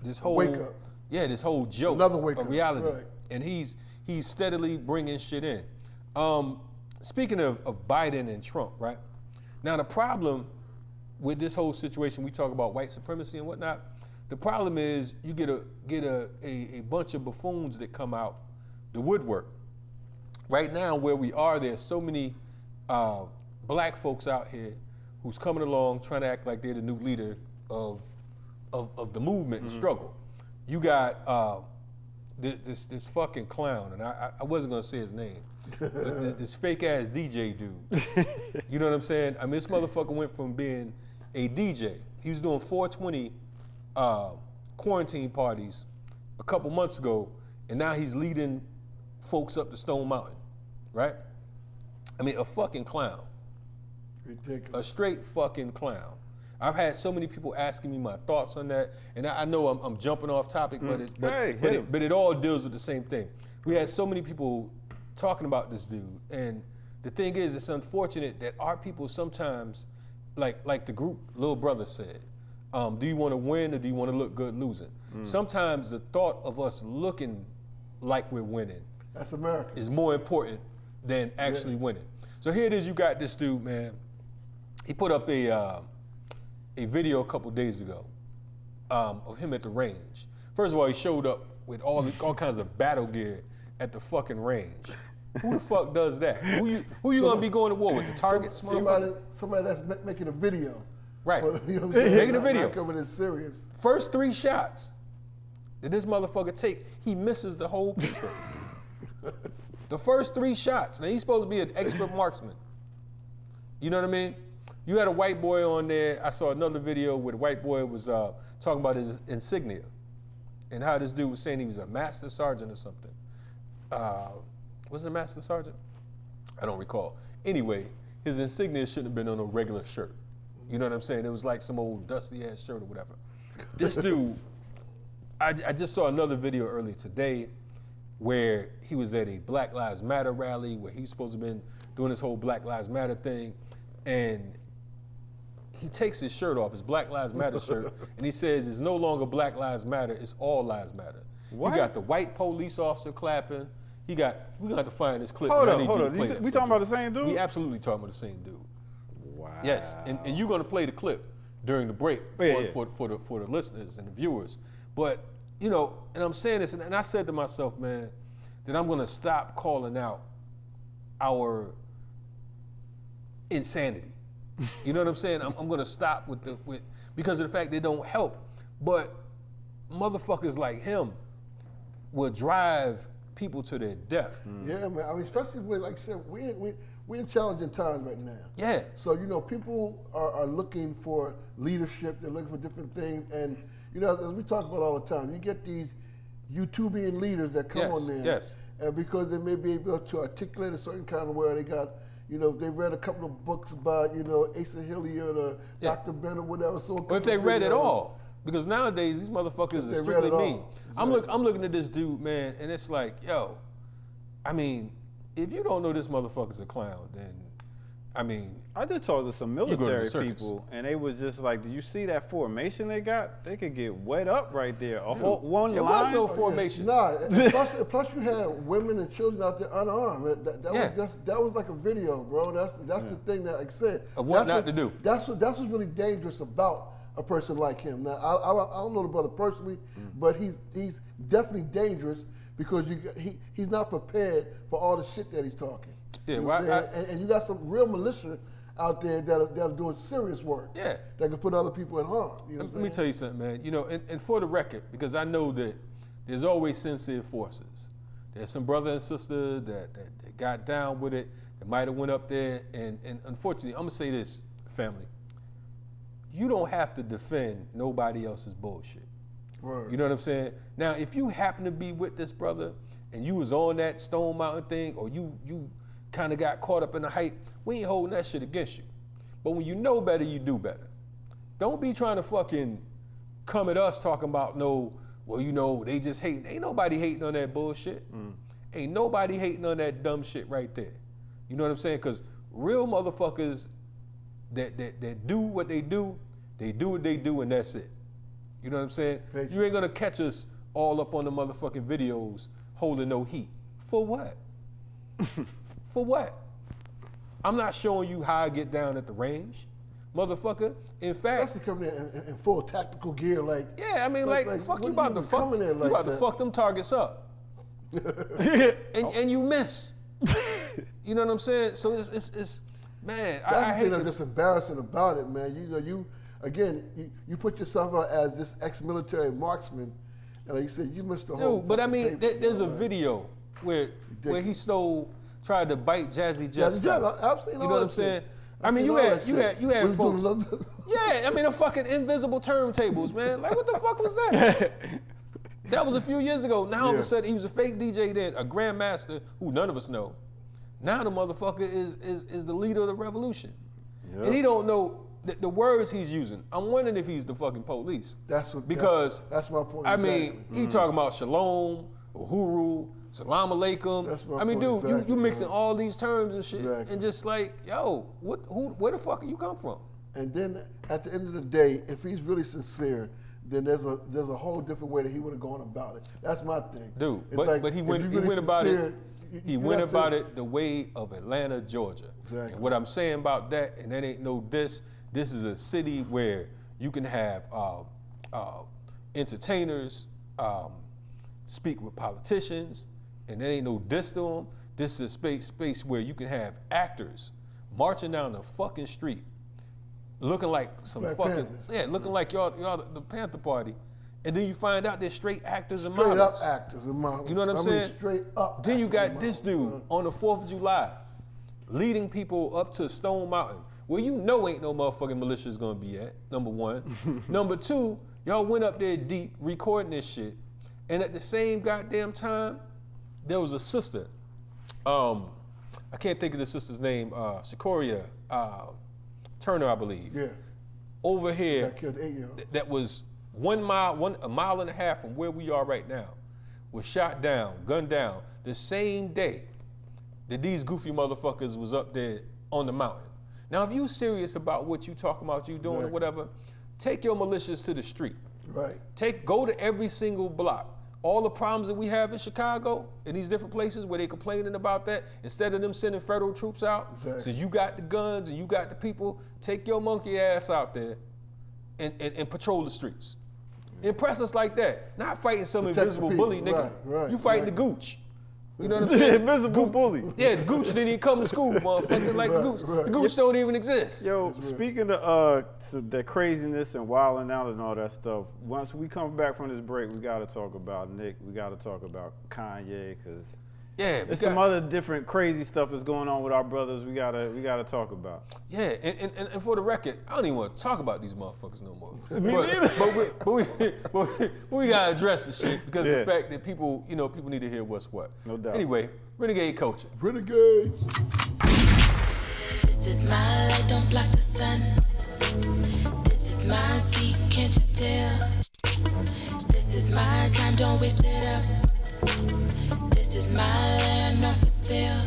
this whole Wake up. Yeah, this whole joke Another wake of up, reality, right. and he's steadily bringing shit in. Speaking of Biden and Trump, right? Now the problem with this whole situation, we talk about white supremacy and whatnot. The problem is you get a bunch of buffoons that come out the woodwork. Right now, where we are, there's so many black folks out here who's coming along trying to act like they're the new leader of the movement and struggle. You got this fucking clown, and I wasn't gonna say his name, but this fake ass DJ dude. You know what I'm saying? I mean, this motherfucker went from being a DJ. He was doing 420 quarantine parties a couple months ago, and now he's leading folks up to Stone Mountain, right? I mean, a fucking clown. Ridiculous. A straight fucking clown. I've had so many people asking me my thoughts on that, and I know I'm jumping off topic, but it all deals with the same thing. We had so many people talking about this dude, and the thing is, it's unfortunate that our people sometimes, like the group Little Brother said, do you want to win or do you want to look good losing? Sometimes the thought of us looking like we're winning That's America. is more important than actually winning. So here it is, you got this dude, man. He put up a video a couple days ago of him at the range. First of all, he showed up with all kinds of battle gear at the fucking range. Who the fuck does that? Who you gonna be going to war with? The targets? Somebody that's making a video. Right. You know what I'm saying? Making a video. Not coming in serious. First 3 shots that this motherfucker take, he misses the whole picture. The first 3 shots. Now he's supposed to be an expert marksman. You know what I mean? You had a white boy on there. I saw another video where the white boy was talking about his insignia and how this dude was saying he was a master sergeant or something. Was it a master sergeant? I don't recall. Anyway, his insignia shouldn't have been on a regular shirt. You know what I'm saying? It was like some old dusty ass shirt or whatever. This dude, I just saw another video earlier today where he was at a Black Lives Matter rally where he's supposed to have been doing this whole Black Lives Matter thing, and he takes his shirt off, his Black Lives Matter shirt, and he says it's no longer Black Lives Matter, it's all lives matter. What? You got the white police officer clapping. We're gonna have to find this clip. Hold I on. need you to play that We for talking you. about the same dude? We absolutely talking about the same dude. Wow. Yes, and you're gonna play the clip during the break for the listeners and the viewers. But and I'm saying this, and I said to myself, man, that I'm gonna stop calling out our insanity. You know what I'm saying? I'm gonna stop with because of the fact they don't help. But motherfuckers like him will drive people to their death. Yeah, man. I mean, especially with, like I said, we're in challenging times right now. Yeah. So people are looking for leadership. They're looking for different things, and as we talk about all the time, you get these YouTubian leaders that come on there, and because they may be able to articulate a certain kind of way, they got. They read a couple of books about, Asa Hilliard or Dr. Ben or whatever. So or if they read it all. Because nowadays, these motherfuckers are strictly mean. Exactly. I'm looking at this dude, man, and it's like, yo, I mean, if you don't know this motherfucker's a clown, then I mean, I just talked to some go to the military circus. people, and they was just like, "Do you see that formation they got? They could get wet up right there. A whole one there line." was no formation. Nah, plus you had women and children out there unarmed. That was like a video, bro. That's the thing that, like I said, Of what not to do. That's what's really dangerous about a person like him. Now, I don't know the brother personally, but he's definitely dangerous because he's not prepared for all the shit that he's talking. Yeah, you know well, what I'm saying? And you got some real militia out there that are doing serious work. Yeah. That can put other people in harm. You know Let me tell you something, man. You know, and for the record, because I know that there's always sincere forces. There's some brother and sister that got down with it, that might have went up there, and unfortunately, I'm gonna say this, family. You don't have to defend nobody else's bullshit. Word. You know what I'm saying? Now, if you happen to be with this brother and you was on that Stone Mountain thing, or you kind of got caught up in the hype, we ain't holding that shit against you. But when you know better, you do better. Don't be trying to fucking come at us talking about well, you know, they just hating. Ain't nobody hating on that bullshit. Ain't nobody hating on that dumb shit right there. You know what I'm saying? Because real motherfuckers that do what they do what they do, and that's it. You know what I'm saying? Basically. You ain't gonna catch us all up on the motherfucking videos holding no heat. For what? For what? I'm not showing you how I get down at the range, motherfucker. In fact, Especially coming in full tactical gear, like. yeah, I mean, like fuck, what you are about to even fuck, coming there you like about to that? fuck them targets up, and you miss. You know what I'm saying? So it's man, That's I the hate thing to, that's just embarrassing about it, man. You put yourself out as this ex-military marksman, and like you said, you missed the whole. dude. But I fucking mean, paper, there's a man. video where he tried to bite Jazzy Jeff. Jazzy Jeff, I've seen You all know what that I'm saying? shit. I mean, seen you all had that you shit. had you had We folks. doing little- Yeah, I mean, the fucking invisible turntables, man. Like, what the fuck was that? That was a few years ago. Now all of Yeah. a sudden, he was a fake DJ then, a grandmaster who none of us know. Now the motherfucker is the leader of the revolution, and he don't know the words he's using. I'm wondering if he's the fucking police. That's what. Because that's my point. I exactly. mean, he talking about shalom, uhuru, salam alaikum. That's my I mean, point, dude, you exactly, mixing man. all these terms and shit, Exactly. and just like, yo, where the fuck you come from? And then at the end of the day, if he's really sincere, then there's a whole different way that he would have gone about it. That's my thing. Dude, It's but like, he if went you're he really went about it. sincere, He you went gotta about say- it the way of Atlanta, Georgia. Exactly. And what I'm saying about that, and that ain't no diss. This is a city where you can have entertainers speak with politicians, and there ain't no diss to them. This is a space where you can have actors marching down the fucking street, looking like some Black fucking Panthers. looking like y'all the Panther Party, and then you find out they're straight actors and Straight models. up actors and models. You know what I'm I saying? mean, straight up. Then you actors got and this models, dude on the 4th of July leading people up to Stone Mountain, where you know ain't no motherfucking militia is gonna be at, number one. Number two, y'all went up there deep recording this shit, and at the same goddamn time, there was a sister, I can't think of the sister's name, Shakoria Turner, I believe. Yeah. Over here, That killed 8-year-old. that was a mile and a half from where we are right now, was shot down, gunned down, the same day that these goofy motherfuckers was up there on the mountain. Now, if you serious about what you talking about, you doing or Exactly. whatever, take your militias to the street. Right. Go to every single block. All the problems that we have in Chicago, in these different places where they complaining about that, instead of them sending federal troops out, Exactly. so you got the guns and you got the people, take your monkey ass out there and patrol the streets. Impress us like that. Not fighting some Protect the invisible people. bully, nigga. Right, you fighting exactly. the gooch. You know what I'm saying? Invisible bully. Yeah, the gooch didn't even come to school, motherfucker. Like Right, the gooch. right. The gooch don't even exist. Yo, speaking of the craziness and wilding out and all that stuff, once we come back from this break, we got to talk about Nick. We got to talk about Kanye, because Yeah, there's some other different crazy stuff that's going on with our brothers. We gotta talk about. Yeah, and for the record, I don't even want to talk about these motherfuckers no more. neither. But we gotta address the shit because of Yeah. the fact that people need to hear what's what. No doubt. Anyway, Renegade culture. Renegades. This is my light, don't block the sun. This is my seat, can't you tell? This is my time, don't waste it up. This is my land, not for sale.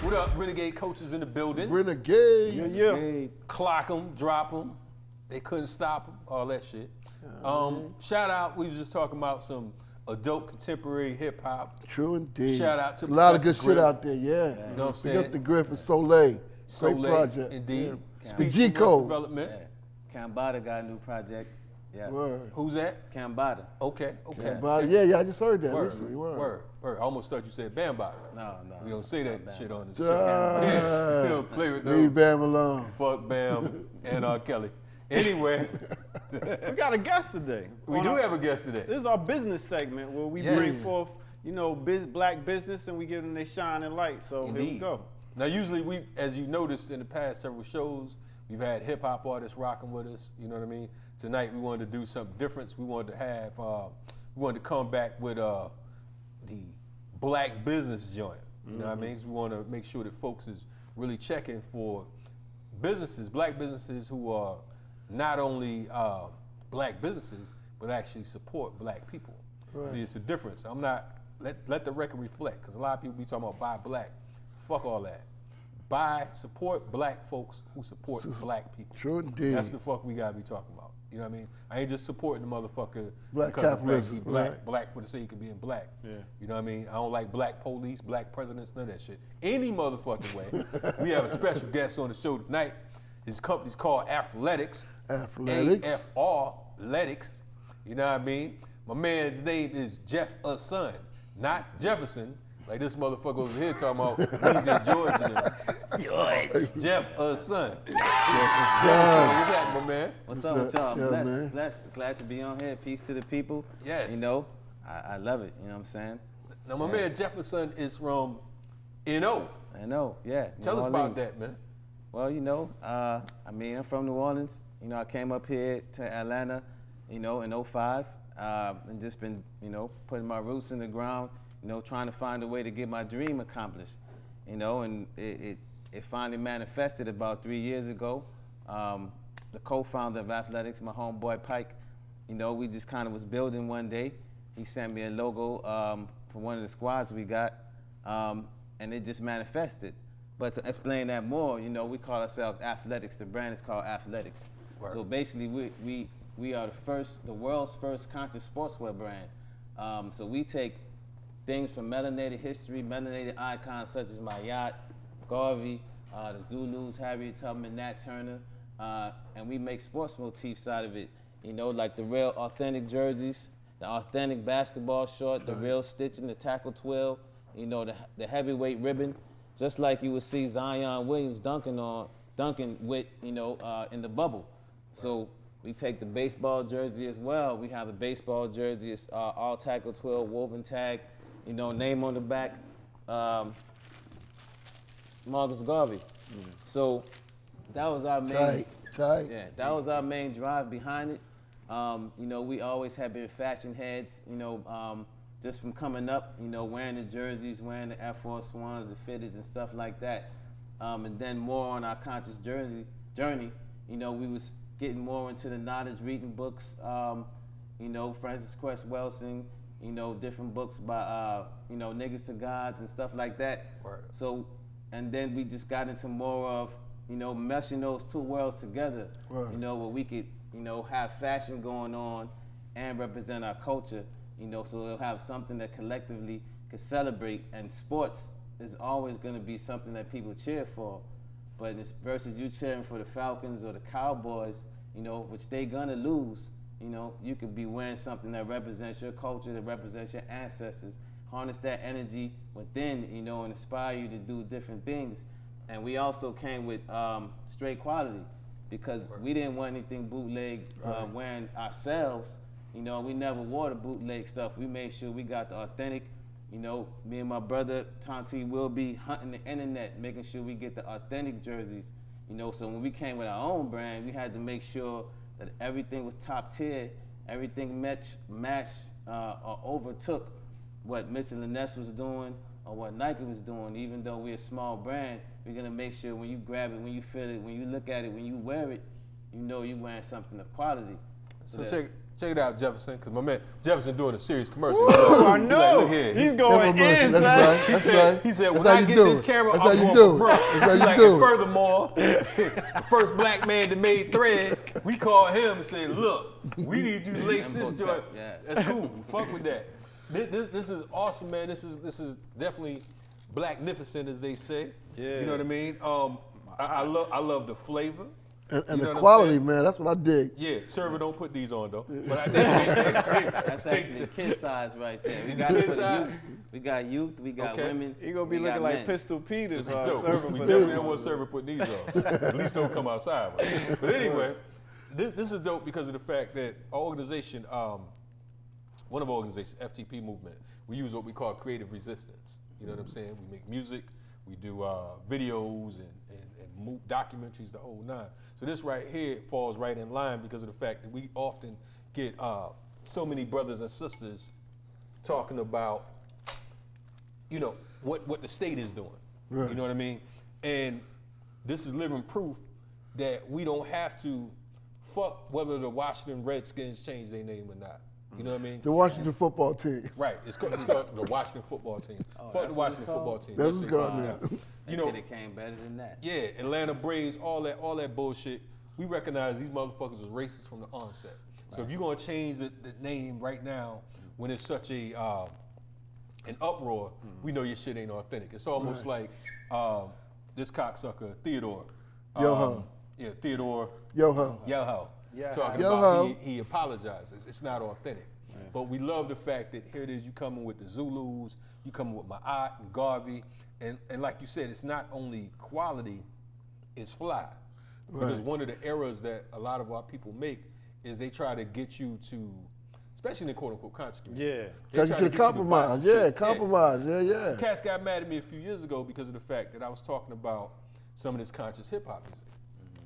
What up, Renegade coaches in the building? Renegade. Yeah. Clock them, drop them. They couldn't stop them, all that shit. Shout out, we was just talking about some adult contemporary hip hop. True indeed. Shout out to a lot of good Professor shit out there, yeah. You know what I'm We saying? got the Griffin Soleil. Great Soleil, project. indeed. Yeah. Speak G for Code. Development. Cambada got a new project. Yeah. Word. Who's that? Cambada. Okay. Yeah, I just heard that Word, recently. word. I almost thought you said Bambada. No. We don't say that shit on this show. Ah, We don't play with no leave Bam alone. fuck Bam and R. Kelly. Anyway, We got a guest today. we do have a guest today. This is our business segment where we Yes. bring forth, black business and we give them their shining light. So here we Indeed. go. Now, usually we, as you noticed in the past several shows, we've had hip hop artists rocking with us. You know what I mean? Tonight we wanted to do something different. We wanted to have, we wanted to come back with the black business joint. You know what I mean? 'Cause we want to make sure that folks is really checking for businesses, black businesses who are not only black businesses, but actually support black people. Right. See, it's a difference. I'm not, let the record reflect, because a lot of people be talking about buy black. Fuck all that. Support black folks who support black people. True indeed. That's the fuck we gotta be talking about. You know what I mean? I ain't just supporting the motherfucker Black because of the fact capitalism, he black, right. black for the sake of being black. Yeah. You know what I mean? I don't like black police, black presidents, none of that shit. Any motherfucking way. We have a special guest on the show tonight. His company's called afr-letics. afr-letics. afr-letics. You know what I mean? My man's name is jef-a-sun, not Jefferson. Like this motherfucker over here talking about he's in Georgia. jef-a-sun. What's happening, my man? What's up with y'all? Yeah, I'm man. blessed. Glad to be on here. Peace to the people. Yes. You know, I love it. You know what I'm saying? Now, my man Jefferson is from N.O. I know, yeah. Tell New us about Orleans. that, man. Well, I'm from New Orleans. You know, I came up here to Atlanta, in 05, and just been, putting my roots in the ground, trying to find a way to get my dream accomplished, and it finally manifested about 3 years ago. The co-founder of afr-letics, my homeboy Pike, we just kind of was building one day. He sent me a logo for one of the squads we got, and it just manifested. But to explain that more, we call ourselves afr-letics. The brand is called afr-letics. Word. So basically, we are the world's first conscious sportswear brand. So we take things from melanated history, melanated icons such as Mayat, Garvey, the Zulus, Harriet Tubman, Nat Turner, and we make sports motifs out of it. Like the real authentic jerseys, the authentic basketball short, the real stitching, the tackle twill, the heavyweight ribbon, just like you would see Zion Williams dunking with, in the bubble. So we take the baseball jersey as well. We have a baseball jersey, it's all tackle twill, woven tag, name on the back, Marcus Garvey. So that was our main. Tight. Yeah, that was our main drive behind it. We always have been fashion heads, just from coming up, wearing the jerseys, wearing the Air Force Ones, the fitteds and stuff like that. And then more on our conscious journey, we was getting more into the knowledge, reading books, Francis Cress Welsing, different books by, niggas to gods and stuff like that. Word. So, and then we just got into more of, meshing those two worlds together, Right. where we could, have fashion going on and represent our culture, so we'll have something that collectively could celebrate. And sports is always going to be something that people cheer for, but it's versus you cheering for the Falcons or the Cowboys, which they gonna lose. You could be wearing something that represents your culture, that represents your ancestors. Harness that energy within, and inspire you to do different things. And we also came with straight quality, because we didn't want anything bootleg wearing ourselves. We never wore the bootleg stuff. We made sure we got the authentic. Me and my brother Tonti will be hunting the internet, making sure we get the authentic jerseys. So when we came with our own brand, we had to make sure that everything was top tier everything matched or overtook what Mitchell and Ness was doing or what Nike was doing. Even though we're a small brand, we're gonna make sure when you grab it, when you feel it, when you look at it, when you wear it, you know you're wearing something of quality. So check it out, Jefferson, because my man Jefferson doing a serious commercial. I know. Like, look here. He's going in, That's son. right. That's right. He said, That's when how I you get do this it. camera, That's I'm how you going do for it. broke. That's how He's you like, do and it. furthermore, the first black man that made Thread, we called him and said, look, we need you to lace this joint. Yeah. That's cool. Fuck with that. This is awesome, man. This is definitely blacknificent, as they say. Yeah. You know what I mean? I love the flavor. And You know the what I'm quality, saying? man, that's what I dig. Yeah, server don't put these on though. But I That's actually the kid size right there. We Is got it it kid for the size? youth. We got youth. We got Okay. women. He gonna be we looking got like men. Pistol Peters. This is dope. Serving We for definitely them. don't want server put these on. At least don't come outside. Right? But anyway, this is dope because of the fact that our organization, one of our organizations, FTP Movement, we use what we call creative resistance. You know what I'm saying? We make music, we do videos and documentaries, the whole nine. So this right here falls right in line because of the fact that we often get so many brothers and sisters talking about, you know, what the state is doing. Right. You know what I mean? And this is living proof that we don't have to fuck whether the Washington Redskins change their name or not. You know what I mean? The Washington football team. Right. It's called the Washington football team. Fuck the that's what Washington it's called? football team. That's Yes, what's they called call it. now. They You know, could have came better than that. yeah, Atlanta Braves, all that bullshit. We recognize these motherfuckers was racist from the onset. So if you're gonna change the name right now, when it's such a an uproar, we know your shit ain't authentic. It's almost like this cocksucker Theodore. Yoho. Yeah, Theodore. Yoho. Yoho. Yeah. Talking Yoho. about he apologizes. It's not authentic. But we love the fact that here it is, you coming with the Zulus, you coming with Ma'at and Garvey, and like you said, it's not only quality, it's fly. Because Right. one of the errors that a lot of our people make is they try to get you to, especially in the quote unquote conscious community. Yeah. they Try try you to to get you to buy compromise. some Yeah, shit. compromise. Yeah. Some cats got mad at me a few years ago because of the fact that I was talking about some of this conscious hip hop music.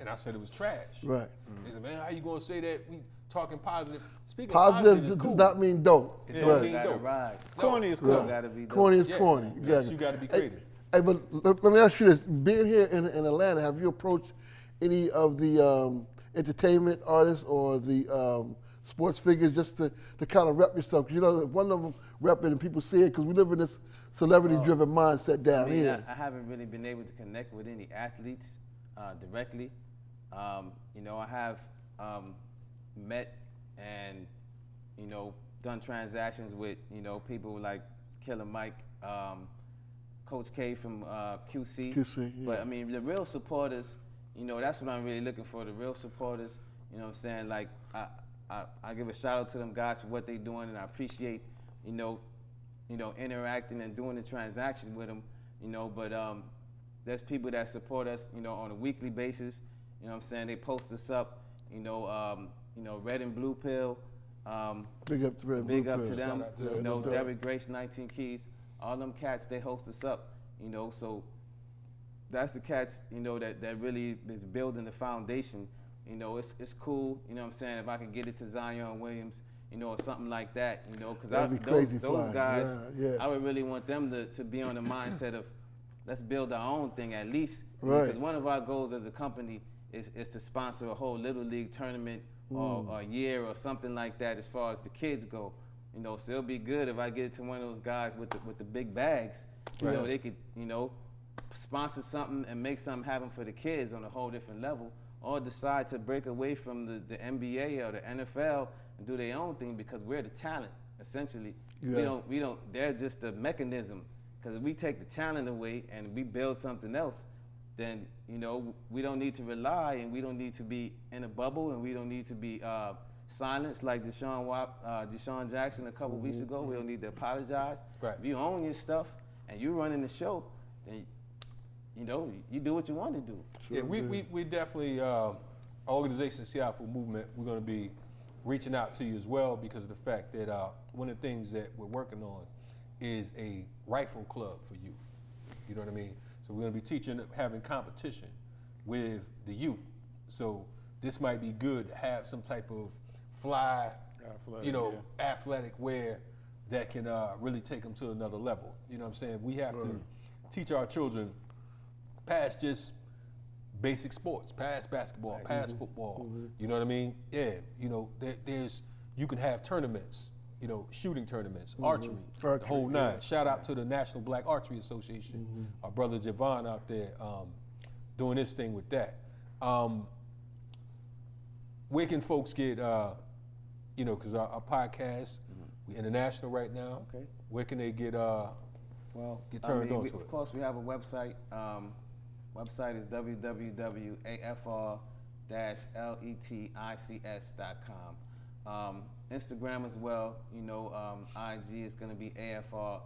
And I said it was trash. Right. They said, man, how you gonna say that? We talking positive. Speaking Positive is does cool. not mean dope. It Right. don't mean Gotta dope. ride. Corny is No. cool. Right. Gotta be dope. Corny is Yeah. corny. Yes, Exactly. you gotta be Hey, creative. Hey, but let me ask you this: being here in Atlanta, have you approached any of the entertainment artists or the sports figures just to kind of rep yourself? 'Cause you know, one of them repping and people see it because we live in this celebrity-driven mindset down I mean, here. I haven't really been able to connect with any athletes directly. You know, I have met and, you know, done transactions with, you know, people like Killer Mike, Coach K from QC. QC, yeah. But I mean, the real supporters, you know, that's what I'm really looking for, the real supporters. You know what I'm saying? Like, I give a shout out to them guys for what they're doing, and I appreciate, you know, interacting and doing the transaction with them, you know, but there's people that support us, you know, on a weekly basis. You know what I'm saying? They post us up, you know, Red and Blue Pill. Big up to Red Big Blue up to Pill. them. Shout out to You them. know, No doubt. Derek Grace, 19 Keys. All them cats, they host us up, you know, so that's the cats, you know, that really is building the foundation. You know, it's cool, you know what I'm saying, if I could get it to Zion Williams, you know, or something like that, you know, because That'd be crazy those fly. guys, Yeah. I would really want them to be on the mindset of let's build our own thing at least. Right. Because one of our goals as a company is to sponsor a whole Little League tournament or a year or something like that as far as the kids go. You know, so it'll be good if I get it to one of those guys with the big bags. You know, they could, you know, sponsor something and make something happen for the kids on a whole different level, or decide to break away from the NBA or the NFL and do their own thing because we're the talent, essentially. Yeah. We don't, they're just the mechanism. Because if we take the talent away and we build something else, then, you know, we don't need to rely and we don't need to be in a bubble and we don't need to be silenced like Deshaun Jackson a couple weeks ago. We don't need to apologize. Right. If you own your stuff and you're running the show, then, you know, you do what you want to do. Yeah, we definitely, our organization, Seattle Movement, we're going to be reaching out to you as well because of the fact that one of the things that we're working on is a rifle club for youth. You know what I mean? So we're going to be teaching, having competition with the youth. So this might be good to have some type of fly athletic wear that can really take them to another level. You know what I'm saying? We have to teach our children past just basic sports, past basketball, past football. You know what I mean? Yeah, you can have tournaments, shooting tournaments, archery, the whole nine. Shout out to the National Black Archery Association, our brother Javon out there doing his thing with that. Where can folks get, because our podcast, we're international right now. Okay. Where can they get turned on to it? Of course, we have a website. Website is www.afr-letics.com. Instagram as well. IG is going to be afr_letics.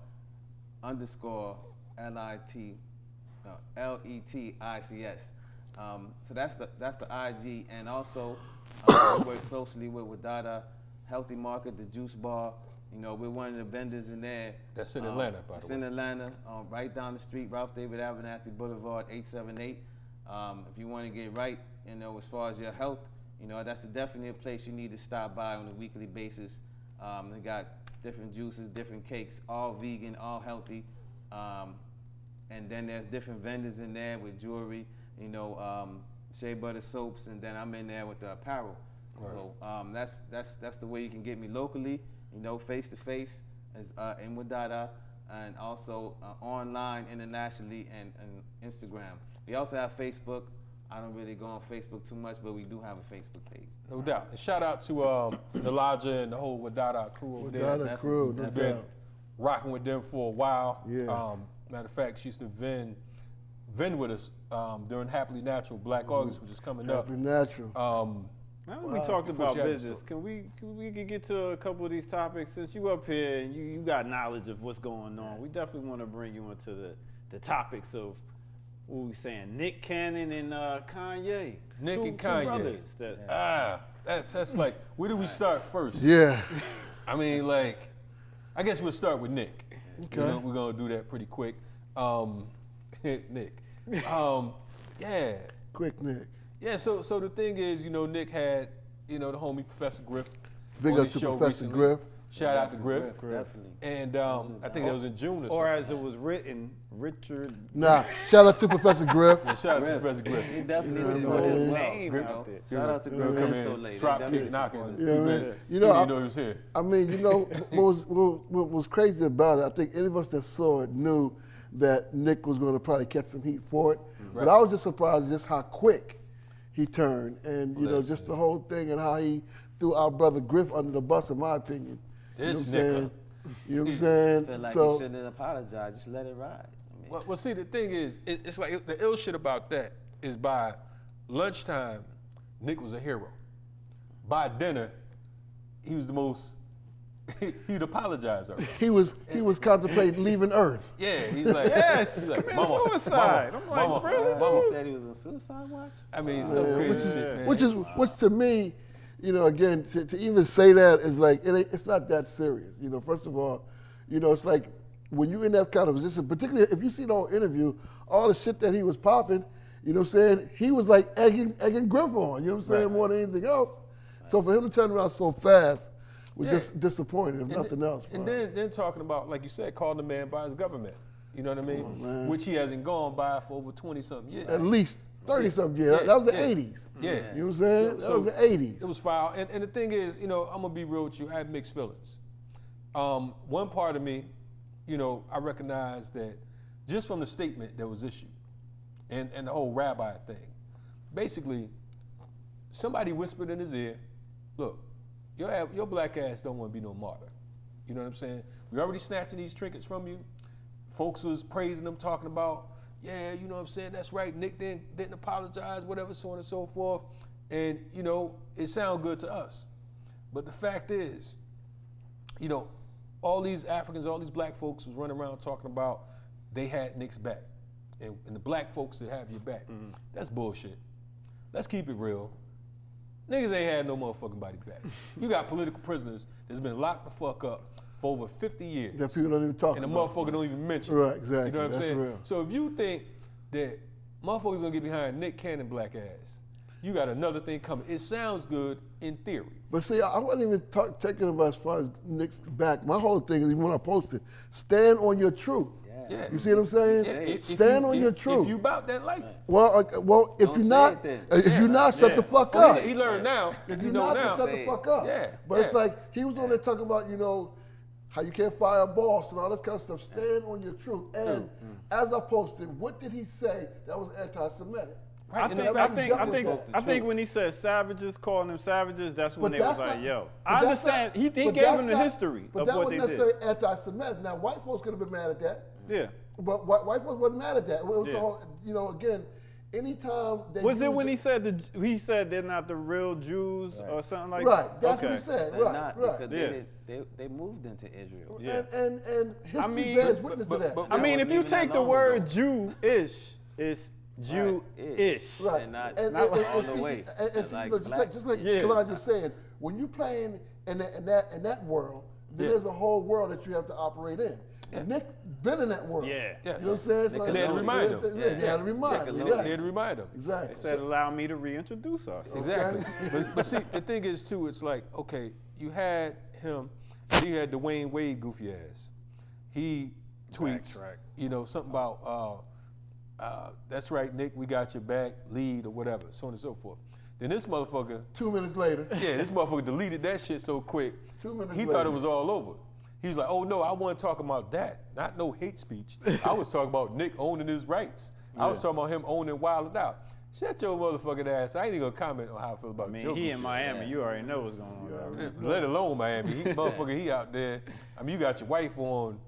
So that's the IG, and also we work closely with Wadada, Healthy Market, the Juice Bar. We're one of the vendors in there. That's in Atlanta, by the way. It's in Atlanta, right down the street, Ralph David Abernathy Boulevard, 878. If you want to get right, as far as your health, that's definitely a place you need to stop by on a weekly basis. They got different juices, different cakes, all vegan, all healthy. And then there's different vendors in there with jewelry, shea butter soaps, and then I'm in there with the apparel. Right. So that's the way you can get me locally, face to face, in Wadada, and also online internationally and Instagram. We also have Facebook. I don't really go on Facebook too much, but we do have a Facebook page. No doubt. And shout out to Elijah and the whole Wadada crew over there. Wadada crew, no doubt. Rocking with them for a while. Yeah. Matter of fact, she used to vend with us during Happily Natural Black August, which is coming up. Happily Natural. Now that we talked about business, can we get to a couple of these topics? Since you up here and you got knowledge of what's going on, we definitely want to bring you into the topics of what we saying, Nick Cannon and Kanye. Nick and two Kanye. brothers that's like, where do we start first? Yeah. I mean, I guess we'll start with Nick. Okay. We're gonna do that pretty quick. Nick. Yeah. Quick, Nick. Yeah, so the thing is, Nick had, the homie Professor Griff. Big on up his to show Professor recently. Griff. Shout out to Griff. Definitely. And I think that was in June or something. Or as it was written, Richard. Nah, shout out to Professor Griff. Yeah, shout out to Professor Griff. He definitely Yeah, said man. his Name well. out there. Shout out to Griff Come being so in, late. drop Definitely kick, knocking. supported. Yeah, man. Minutes. You He know, didn't know he was here. I mean, what was crazy about it, I think any of us that saw it knew that Nick was going to probably catch some heat for it. Right. But I was just surprised just how quick he turned, and Listen. just the whole thing and how he threw our brother Griff under the bus, in my opinion. This you know what I'm saying? nigga. You know what I'm I saying? feel like So you shouldn't apologize. Just let it ride. Well, see, the thing is, it's like the ill shit about that is by lunchtime, Nick was a hero. By dinner, he was the most. He'd apologize already. he was contemplating leaving Earth. Yeah, he's like, Yes, he's like, commit suicide. I'm like, really, mama. He said he was on suicide watch. I mean, some crazy shit, man. Which to me, again, to even say that is like it's not that serious. First of all, it's like when you're in that kind of position, particularly if you see the whole interview, all the shit that he was popping, he was like egging Griff on, Right. more than anything else. So for him to turn around so fast was just disappointing, if And nothing else. And then talking about, like you said, calling the man by his government. You know what I mean? man. Which he hasn't gone by for over 20-something years. At least 30-something years. That was the 80s. Yeah. You know what I'm saying? So that was the 80s. It was foul. And the thing is, I'm going to be real with you. I have mixed feelings. One part of me, I recognize that just from the statement that was issued and the whole rabbi thing, basically, somebody whispered in his ear, look, your black ass don't want to be no martyr. You know what I'm saying? We already snatching these trinkets from you. Folks was praising them, talking about, yeah, you know what I'm saying, that's right, Nick didn't apologize, whatever, so on and so forth. And, it sounded good to us. But the fact is, all these Africans, all these black folks was running around talking about they had Nick's back. And the black folks that have your back. Mm-hmm. That's bullshit. Let's keep it real. Niggas ain't had no motherfucking body back. You got political prisoners that's been locked the fuck up for over 50 years. That people don't even talk about. And the motherfucker don't even mention. Right, exactly. You know what I'm saying? Real. So if you think that motherfuckers gonna get behind Nick Cannon black ass, you got another thing coming. It sounds good in theory. But see, I wasn't even taking about as far as Nick's back. My whole thing is, even when I posted, stand on your truth. Yeah. You see what I'm saying? Stand on your truth. If you about that life. Well, if Don't you're say not, it then. if you're not, shut the fuck up. He learned now. If You you're know not, now. then shut the fuck up. Yeah, But it's yeah. like he was on there talking about, how you can't fire a boss and all this kind of stuff. Stand on your truth. And as I posted, what did he say that was anti-Semitic? I think when he said savages, calling them savages, that's when But they was that's like, not- yo. but I that's understand. not- He but gave that's him the not- history but of that what they wasn't did. necessarily anti-Semitic. Now, white folks could have been mad at that. Yeah. But white folks wasn't mad at that. It was Yeah. all, again, anytime they Was it use when he said they're not the real Jews or something like Right, that? that's what he said. They're Right, not, right. because they moved into Israel. Yeah. And history mean- bears witness to that. but- I mean, if you Even that take the long word ago. Jew-ish, it's Jew-ish. Right. And not And all see, the way. and see, Like just like Yeah. Kalaj was saying, when you're playing in that world, then Yeah. there's a whole world that you have to operate in. And Nick been in that world. Yeah. You know what I'm saying? So And they had to remind him. Yeah, they had to remind him. They Exactly. had to remind him. Exactly. They said, allow me to reintroduce us. Exactly. but see, the thing is too, it's like, okay, you had him, and you had Dwayne Wade goofy ass. He tweets, Backtrack. something about, that's right, Nick, we got your back, lead or whatever, so on and so forth. Then this motherfucker, 2 minutes later. this motherfucker deleted that shit so quick. 2 minutes He later. thought it was all over. He's like, oh no, I wasn't talking about that. Not no hate speech. I was talking about Nick owning his rights. I was talking about him owning Wild 'N Out. Shut your motherfucking ass. I ain't even gonna comment on how I feel about I mean, Joker he in shit. Miami. You already know what's going on. Let alone Miami. He out there. I mean, you got your wife on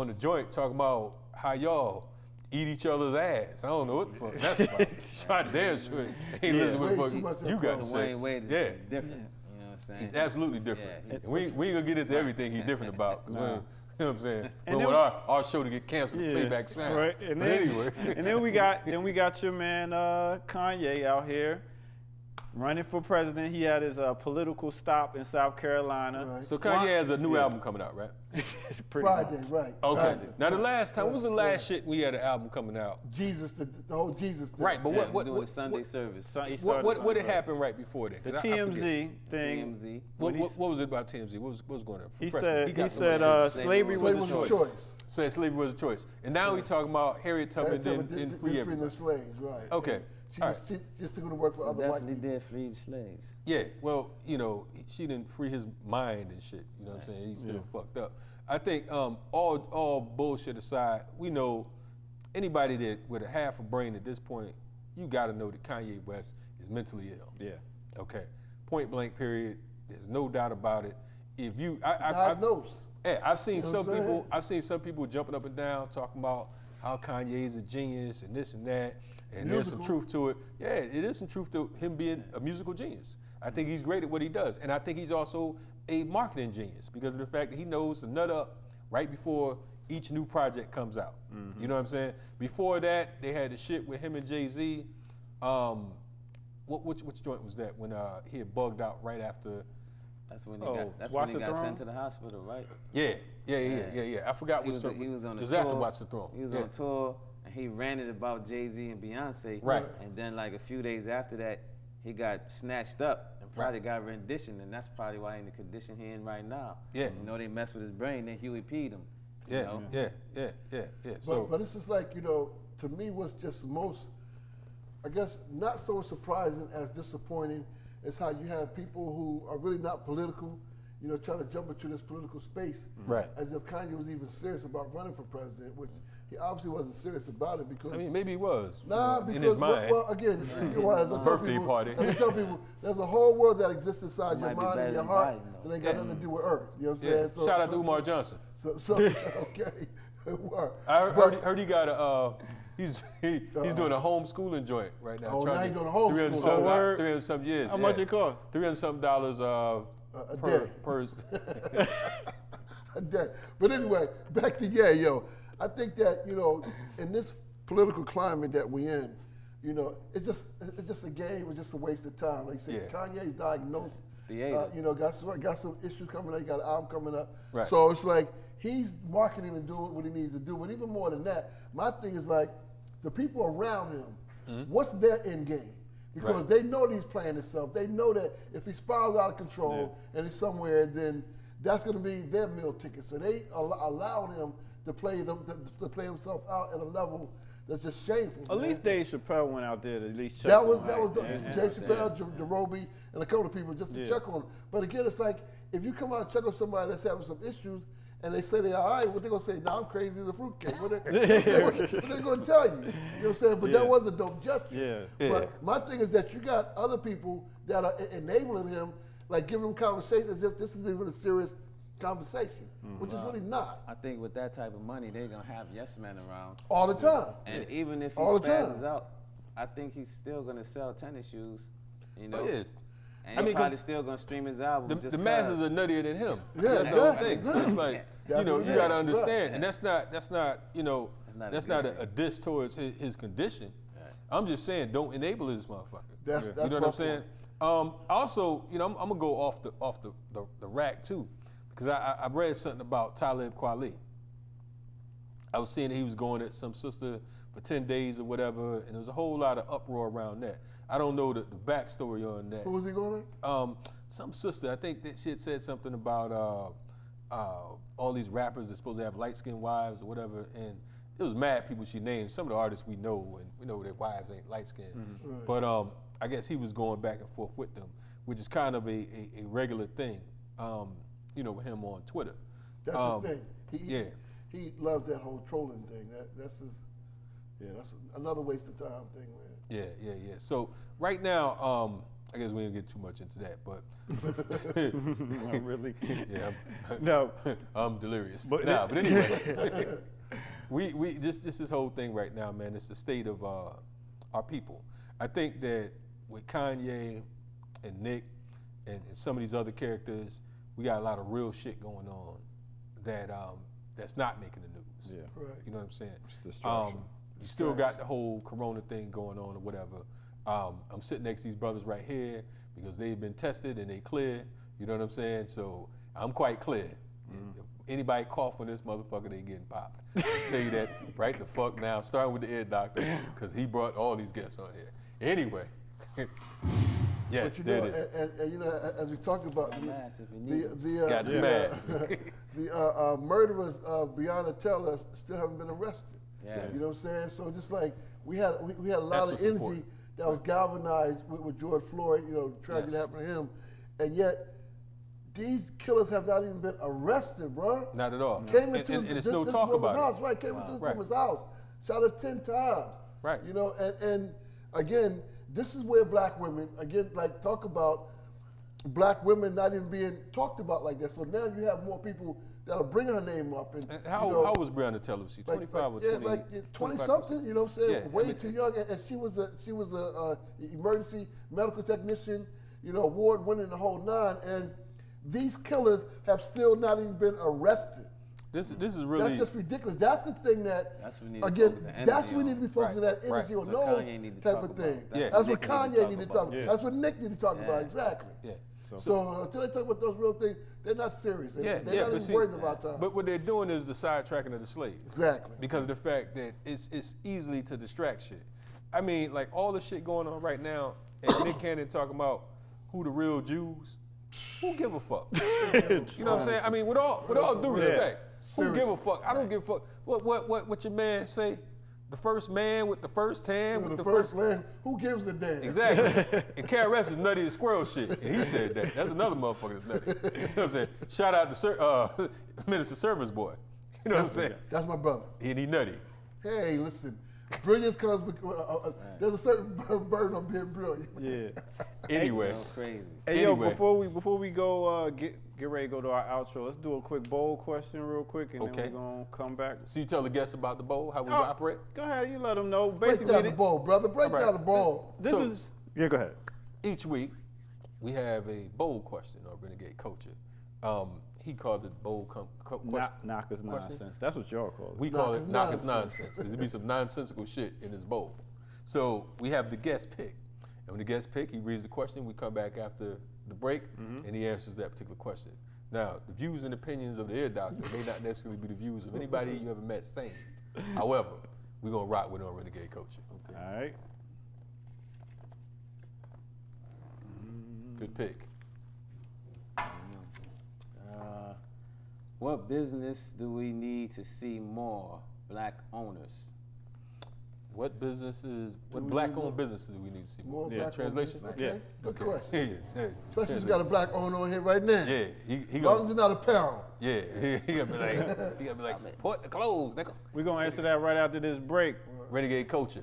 the joint talking about how y'all eat each other's ass. I don't know what the fuck that's about. Try damn sure ain't listen Way what too the much fuck you got to say. Dwayne Wade is Yeah, different. You know what I'm saying? he's absolutely different. Yeah, we ain't gonna get into everything he's different about. 'Cause we ain't- you know what I'm saying? And We then- want our show to get canceled, Playback sound. Right. And But then, anyway. and then we got your man Kanye out here running for president. He had his political stop in South Carolina. Right. So Kanye has a new album coming out, right? It's pretty Friday, much. right. Okay. Friday. Now the last time, what was the last shit we had an album coming out? Jesus, the whole Jesus thing. Right, but Yeah, what doing Sunday service. He what started had something. happened right before that? The 'Cause I forget. TMZ thing. TMZ. What was it about TMZ? What was going on? He Refresh me. said got slavery Slavery was was a a choice. choice. Said slavery was a choice, and now we talking about Harriet Tubman didn't free the everybody. slaves, right. Okay, And She all just, she just took her to work for other white Definitely people. did free the slaves. Yeah, well, she didn't free his mind and shit. You know what I'm saying? He's still fucked up. I think all bullshit aside, we know anybody that with a half a brain at this point, you got to know that Kanye West is mentally ill. Yeah. Okay, point blank. Period. There's no doubt about it. If you, Diagnosed. Yeah, I've seen You know some what I'm people. saying? I've seen some people jumping up and down talking about how Kanye's a genius and this and that, and there's some Musical. truth to it. Yeah, it is some truth to him being a musical genius. I think he's great at what he does, and I think he's also a marketing genius because of the fact that he knows to nut up right before each new project comes out. You know what I'm saying? Before that, they had the shit with him and Jay-Z. Which joint was that when he had bugged out right after? That's when he Oh, got. That's Watch when he the got Throne? sent to the hospital, right? Yeah. I forgot He which was, joint. he was on a It was tour. after Watch the Throne. He was Yeah. on tour and he ranted about Jay-Z and Beyonce. Right. And then like a few days after that, he got snatched up and probably got renditioned, and that's probably why he in the condition he in right now. Yeah. You know, they messed with his brain, then Huey P'd him. You Yeah, know? yeah. So, But it's just like, to me what's just most, I guess, not so surprising as disappointing is how you have people who are really not political, trying to jump into this political space. Right. As if Kanye was even serious about running for president, which he obviously wasn't serious about it because I mean, maybe he was. Nah, because in his mind. Well, again, as I tell Birthday people, party. As I tell people, there's a whole world that exists inside your Might be mind better and your than heart Biden, though. that ain't got nothing to do with Earth. You know what I'm Yeah. saying? Shout out to Umar Johnson. So okay, word. I But- heard he got a. He's doing a homeschooling joint right now. Oh, now charging he's doing a homeschooling. 300 something- Oh, word. 300 something years. How much it cost? $300 something a per day. per. But anyway, back to yo. I think that in this political climate that we in, it's just a game. It's just a waste of time. Like you said, Yeah. Kanye's diagnosed. theater. Got some issues coming up. He got an album coming up. Right. So it's like he's marketing and doing what he needs to do. But even more than that, my thing is like the people around him. What's their end game? Because they know he's playing himself. They know that if he spirals out of control and he's somewhere, then that's going to be their meal ticket. So they allowed him to play himself out at a level that's just shameful. At least Dave Chappelle went out there to at least check That was on Dave Chappelle, Jarobi, and a couple of people just to check on him. But again, it's like if you come out and check on somebody that's having some issues and they say they're all right, what they gonna say? Nah, I'm crazy as a fruitcake. What they gonna tell you? You know what I'm saying? But that was a dope gesture. But my thing is that you got other people that are enabling him, like giving him conversations as if this is even a serious conversation, which is really not. I think with that type of money, they're gonna have yes men around all the time. And even if he spazzes out, I think he's still gonna sell tennis shoes. You know, and he's probably still gonna stream his album. The masses are nuttier than him. Yeah, that's the whole thing. So it's like, you gotta understand, and that's not a diss towards his condition. I'm just saying, don't enable this motherfucker. That's you know what I'm saying? Also, I'm gonna go off the rack too. Because I read something about Talib Kweli. I was seeing that he was going at some sister for 10 days or whatever, and there was a whole lot of uproar around that. I don't know the backstory on that. Who was he going at? Some sister, I think that she had said something about all these rappers that supposed to have light-skinned wives or whatever, and it was mad people she named. Some of the artists we know, and we know their wives ain't light-skinned. Mm-hmm. Right. But I guess he was going back and forth with them, which is kind of a regular thing. With him on Twitter. That's his thing. He loves that whole trolling thing. That's another waste of time thing, man. Yeah. So right now, I guess we didn't get too much into that, but really? Yeah. No. I'm delirious. But anyway, we this whole thing right now, man. It's the state of our people. I think that with Kanye and Nick and some of these other characters, we got a lot of real shit going on that that's not making the news. Yeah. Right. You know what I'm saying? It's distraction. You still got the whole Corona thing going on or whatever. I'm sitting next to these brothers right here because they've been tested and they clear. You know what I'm saying? So I'm quite clear. If anybody cough on this motherfucker, they getting popped. I'll tell you that right the fuck now, starting with the ear doctor, because he brought all these guests on here. Anyway. Yes, but and as we talk about the murderers of Breonna Taylor still haven't been arrested. Yes. You know what I'm saying? So just like we had a lot of energy that was galvanized with George Floyd, tragedy happened to him, and yet these killers have not even been arrested, bro. Not at all. Came into and it's no talk about house, right? Came into this woman's house, shot her 10 times. Right. And again, this is where black women, talk about black women not even being talked about like that. So now you have more people that are bringing her name up. And how was Breonna Taylor? Was she 25 or 20? Yeah, 20 something. You know what I'm saying? Yeah, way too young. And she was a emergency medical technician. Award winning the whole nine. And these killers have still not even been arrested. This is really. That's just ridiculous. That's the thing that. That's what we need to be focusing that energy on those type of thing. That's what Kanye needed to talk about. That's what Nick needed to talk about. Exactly. Yeah. So until they talk about those real things, they're not serious. They're not even worried about time. But what they're doing is the sidetracking of the slaves. Exactly. Because of the fact that it's easily to distract shit. I mean, like all the shit going on right now, and Nick Cannon talking about who the real Jews. Who give a fuck? You know what I'm saying? I mean, with all due respect. Who give a fuck? I don't give a fuck. What your man say? The first man with the first tan with the first land. Who gives a damn? Exactly. And KRS is nutty as squirrel shit. And he said that. That's another motherfucker that's nutty. You know what I'm saying? Shout out to Minister Service Boy. You know what I'm saying? That's my brother. And he nutty. Hey, listen. Brilliance comes with, there's a certain burden on being brilliant. Yeah. Anyway. Crazy. Hey, yo, before we go get ready to go to our outro, let's do a quick bowl question real quick, and then we're going to come back. So you tell the guests about the bowl, how we operate? Go ahead, you let them know. Basically, break down the bowl, brother. Break down the bowl. Yeah, go ahead. Each week, we have a bowl question on Renegade Culture. He called it bowl question. Knockers nonsense. That's what y'all call it. We call it knockers nonsense, because there be some nonsensical shit in this bowl. So we have the guest pick. And when the guest pick, he reads the question, we come back after the break, and he answers that particular question. Now, the views and opinions of the ear doctor may not necessarily be the views of anybody you ever met sane. However, we're going to rock with it on Renegade Culture. Okay. All right. Good pick. What business do we need to see more black owners? What black-owned businesses do we need to see more? More black Translation? owned business? Okay. Good question. Yes. Hey, Especially if you got a black owner on here right now. Yeah, he As long as gonna, it's not apparel. yeah, he gonna be like, support the clothes, nigga. We're going to answer that right after this break. Renegade culture.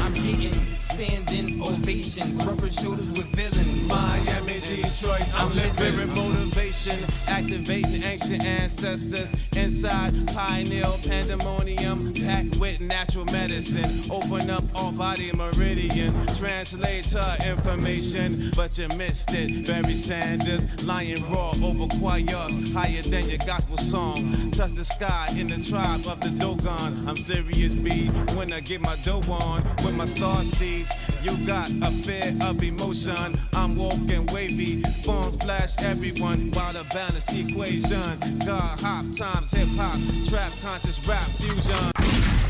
I'm getting standing ovations, rubbing shoulders with villains. Miami, Detroit, I'm spirit motivation, activating ancient ancestors inside pioneer pandemonium, packed with natural medicine. Open up all body meridian, translate to information, but you missed it. Barry Sanders, lying raw over choirs, higher than your gospel song. Touch the sky in the tribe of the Dogon. I'm serious B when I get my dough on with my star seeds. You got a fear of emotion. I'm walking wavy, phones flash everyone while the balance equation. God hop times hip hop, trap conscious rap fusion.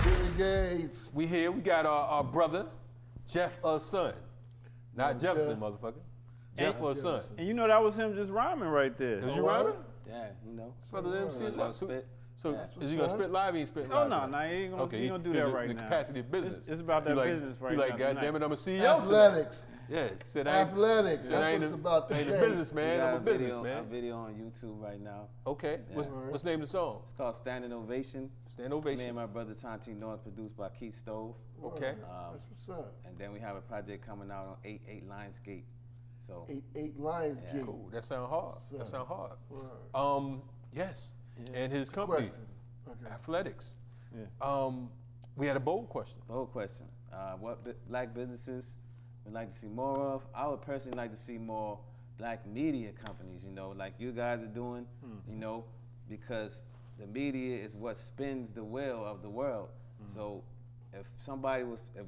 Renegades. We here. We got our brother, jef-a-sun, not Jefferson, motherfucker. Jef-a-sun. And you know that was him just rhyming right there. Is you rhyming? Yeah, you know. Brother MC as well. Spit. So is he gonna spit live? He ain't spitting Oh, live. no, tonight? no, he ain't gonna, Okay, he gonna do he's that in right the now. capacity of business. It's about that He like, business right he now. like, God damn it, I'm a CEO. Athletics. Yeah, said I ain't, Athletics. said I ain't, That's what it's about I ain't a today. businessman, I'm a A businessman. video on YouTube right now. Okay, what's the name of the song? It's called Standing Ovation. Stand Me Ovation. and my brother Tonti North, produced by Keith Stove. Okay. That's what's up. And then we have a project coming out on 8 Lionsgate. So 8 Lionsgate. Cool. That sound hard. That sound hard. Word. Yes. And his company, Question. Okay. Athletics. Yeah. We had a bold question. bold question. What black businesses would like to see more of? I would personally like to see more black media companies, you know, like you guys are doing, you know, because the media is what spins the wheel of the world. So if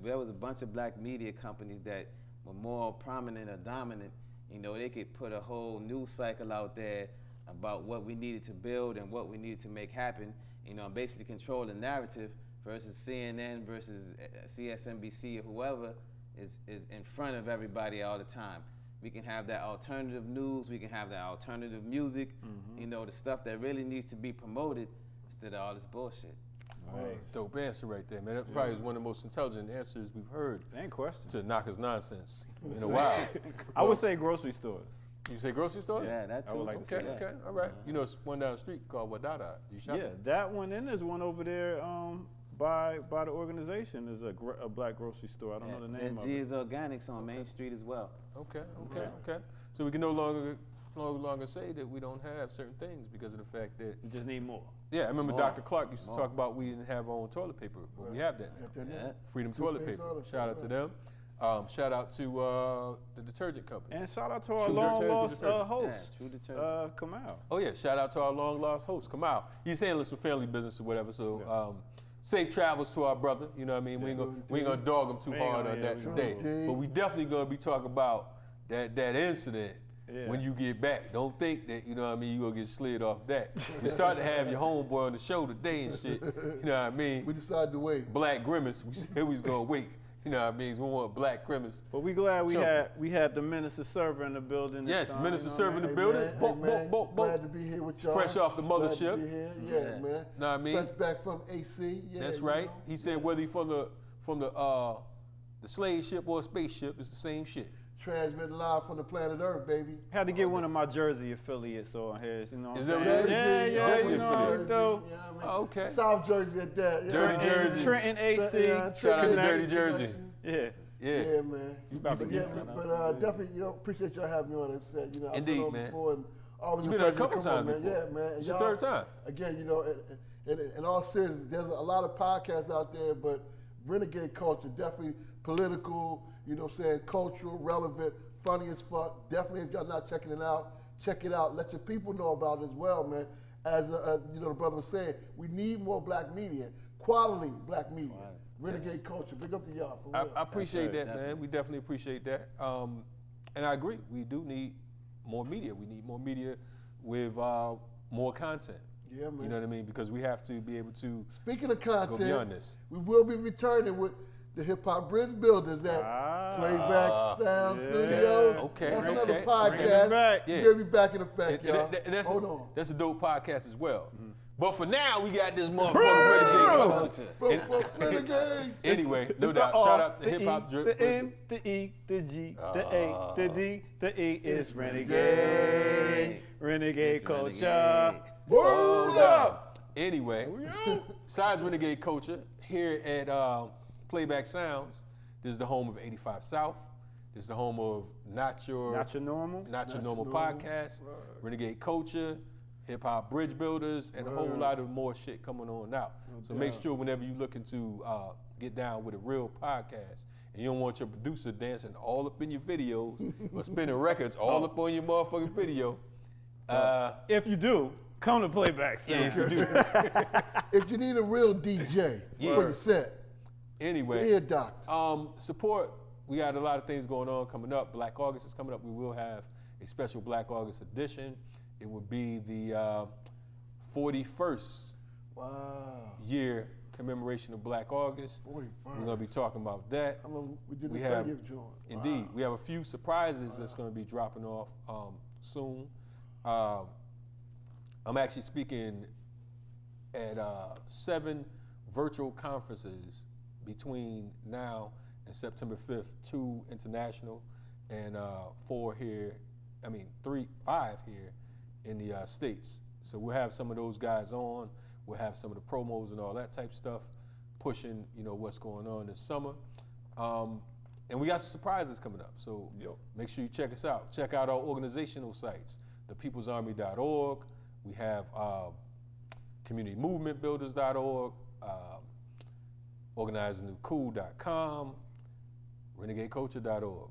there was a bunch of black media companies that were more prominent or dominant, you know, they could put a whole news cycle out there about what we needed to build and what we needed to make happen, you know, and basically control the narrative versus CNN versus CSNBC or whoever is in front of everybody all the time. We can have that alternative news, we can have that alternative music, you know, the stuff that really needs to be promoted instead of all this bullshit. Right. Dope answer right there, man. That probably is one of the most intelligent answers we've heard Ain't question. to knockers nonsense in a while. I would say grocery stores. You say grocery stores? Yeah, that too. I would like to Okay, see that. okay, all right. You know, it's one down the street called Wadada. You shop Yeah, that one, and there's one over there by the organization. There's a black grocery store. I don't know the name of it. G's Organics on Main Street as well. Okay. So we can no longer say that we don't have certain things because of the fact that. We just need more. Yeah, I remember More. Dr. Clark used to More. talk about we didn't have our own toilet paper, but we have that now. Got that now? Yeah. Freedom toilet Toothpaste, paper. all that Shout out shit, to them. Shout out to the detergent company. And shout out to our True long detergent, lost detergent. host, Yeah, True Detergent. Kamal. Oh yeah, shout out to our long lost host. Come out. He's handling some family business or whatever. So safe travels to our brother. You know what I mean? We ain't gonna dog him too We ain't hard gonna- on yeah, that we today. gonna- But we definitely gonna be talking about that incident Yeah. when you get back. Don't think that, you know what I mean, you gonna get slid off that. You start to have your homeboy on the show today and shit. You know what I mean? We decided to wait. Black Grimace. We said we was gonna wait. You know what I mean? We want Black Grimace. But we glad Sure. we had the minister server in the building. This Yes, time, minister you know server in what the I mean? building. Hey, man, Boop. glad to be here with y'all. Fresh off the Glad to mothership. be here. Yeah, man. Know what I mean? Fresh back from AC. Yeah, That's you right. know. He said whether he from the slave ship or a spaceship, it's the same shit. Transmitting live from the planet Earth, baby. Had to get one of my Jersey affiliates on here. You know what Is I'm that saying? what it is? Yeah, Jersey you know affiliate. what though. You know what I mean? Oh, okay. South Jersey at that. Dirty Jersey. Trenton AC. Shout out to Connect- Dirty Jersey. Yeah. Yeah. man. about to Yeah, get but, shout out to definitely, appreciate y'all having me on. As I said, I've Indeed, been on man. before and always You've a been on a pleasure to couple come on, times man. before. Yeah, man. It's your third time. Again, in all seriousness, there's a lot of podcasts out there, but Renegade culture, definitely political, cultural, relevant, funny as fuck. Definitely, if y'all not checking it out, check it out. Let your people know about it as well, man. As the brother was saying, we need more black media, quality black media. Right. Renegade culture. Big up to y'all. For I real. appreciate That's that, right, man. We definitely appreciate that. And I agree. We do need more media. We need more media with more content. Yeah, man. You know what I mean? Because we have to be able to Speaking of go content, beyond this. we will be returning with the Hip Hop Bridge Builders at Playback Sound Studio. Okay, That's okay. another Bringing it podcast. back. Yeah. We'll be back in effect, y'all. That's Hold on. That's a dope podcast as well. But for now, we got this motherfucking Renegade culture. Renegades. Anyway, no It's the doubt. R, Shout out to the Hip Hop E, Drip. The N, the E, the G, the A, the D, the E is Renegade. Renegade It's culture. Renegade. Word up. Anyway, besides Renegade culture, here at Playback Sounds, this is the home of 85 South. This is the home of Not Your Normal. podcast, Renegade culture, Hip Hop Bridge Builders, and a whole lot of more shit coming on now. So make sure whenever you're looking to get down with a real podcast, and you don't want your producer dancing all up in your videos or spinning records all up on your motherfucking video. If you do, come to Playback. Yeah, if you do. If you need a real DJ for your set, Anyway, ear doctor. support. We got a lot of things going on coming up. Black August is coming up. We will have a special Black August edition. It would be the 41st year commemoration of Black August. 41st. We're going to be talking about that. We did the We have, 30th joint. indeed, we have a few surprises that's going to be dropping off soon. I'm actually speaking at 7 virtual conferences between now and September 5th, 2 international and 5 here in the States. So we'll have some of those guys on. We'll have some of the promos and all that type of stuff, pushing, what's going on this summer. And we got some surprises coming up. So make sure you check us out. Check out our organizational sites, thepeoplesarmy.org. We have communitymovementbuilders.org, organizingnewcool.com, renegadeculture.org.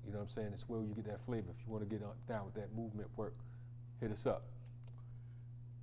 You know what I'm saying? It's where you get that flavor. If you want to get down with that movement work, hit us up.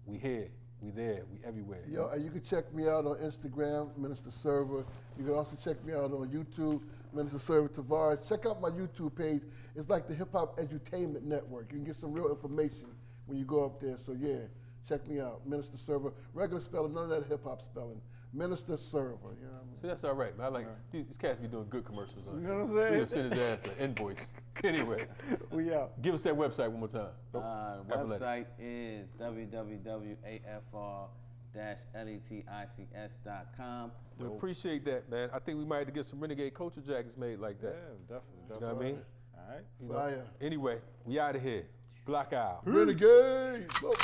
We here, we there, we everywhere. Yo, and you can check me out on Instagram, Minister Server. You can also check me out on YouTube, Minister Server Tavares. Check out my YouTube page. It's like the Hip Hop Edutainment Network. You can get some real information when you go up there. So yeah, check me out, Minister Server. Regular spelling, none of that hip hop spelling. Minister Server. You know what I mean? See, that's all right, man. I like these cats be doing good commercials on You here. know what I'm saying? We'll send his ass an invoice. Anyway, We out. give us that website one more time. Afr-letics. Website is www.afr-letics.com. We appreciate that, man. I think we might have to get some Renegade culture jackets made like that. Definitely. You know what I mean? All right. You know? Fire. Anyway, we out of here. Block out. Renegade. Look.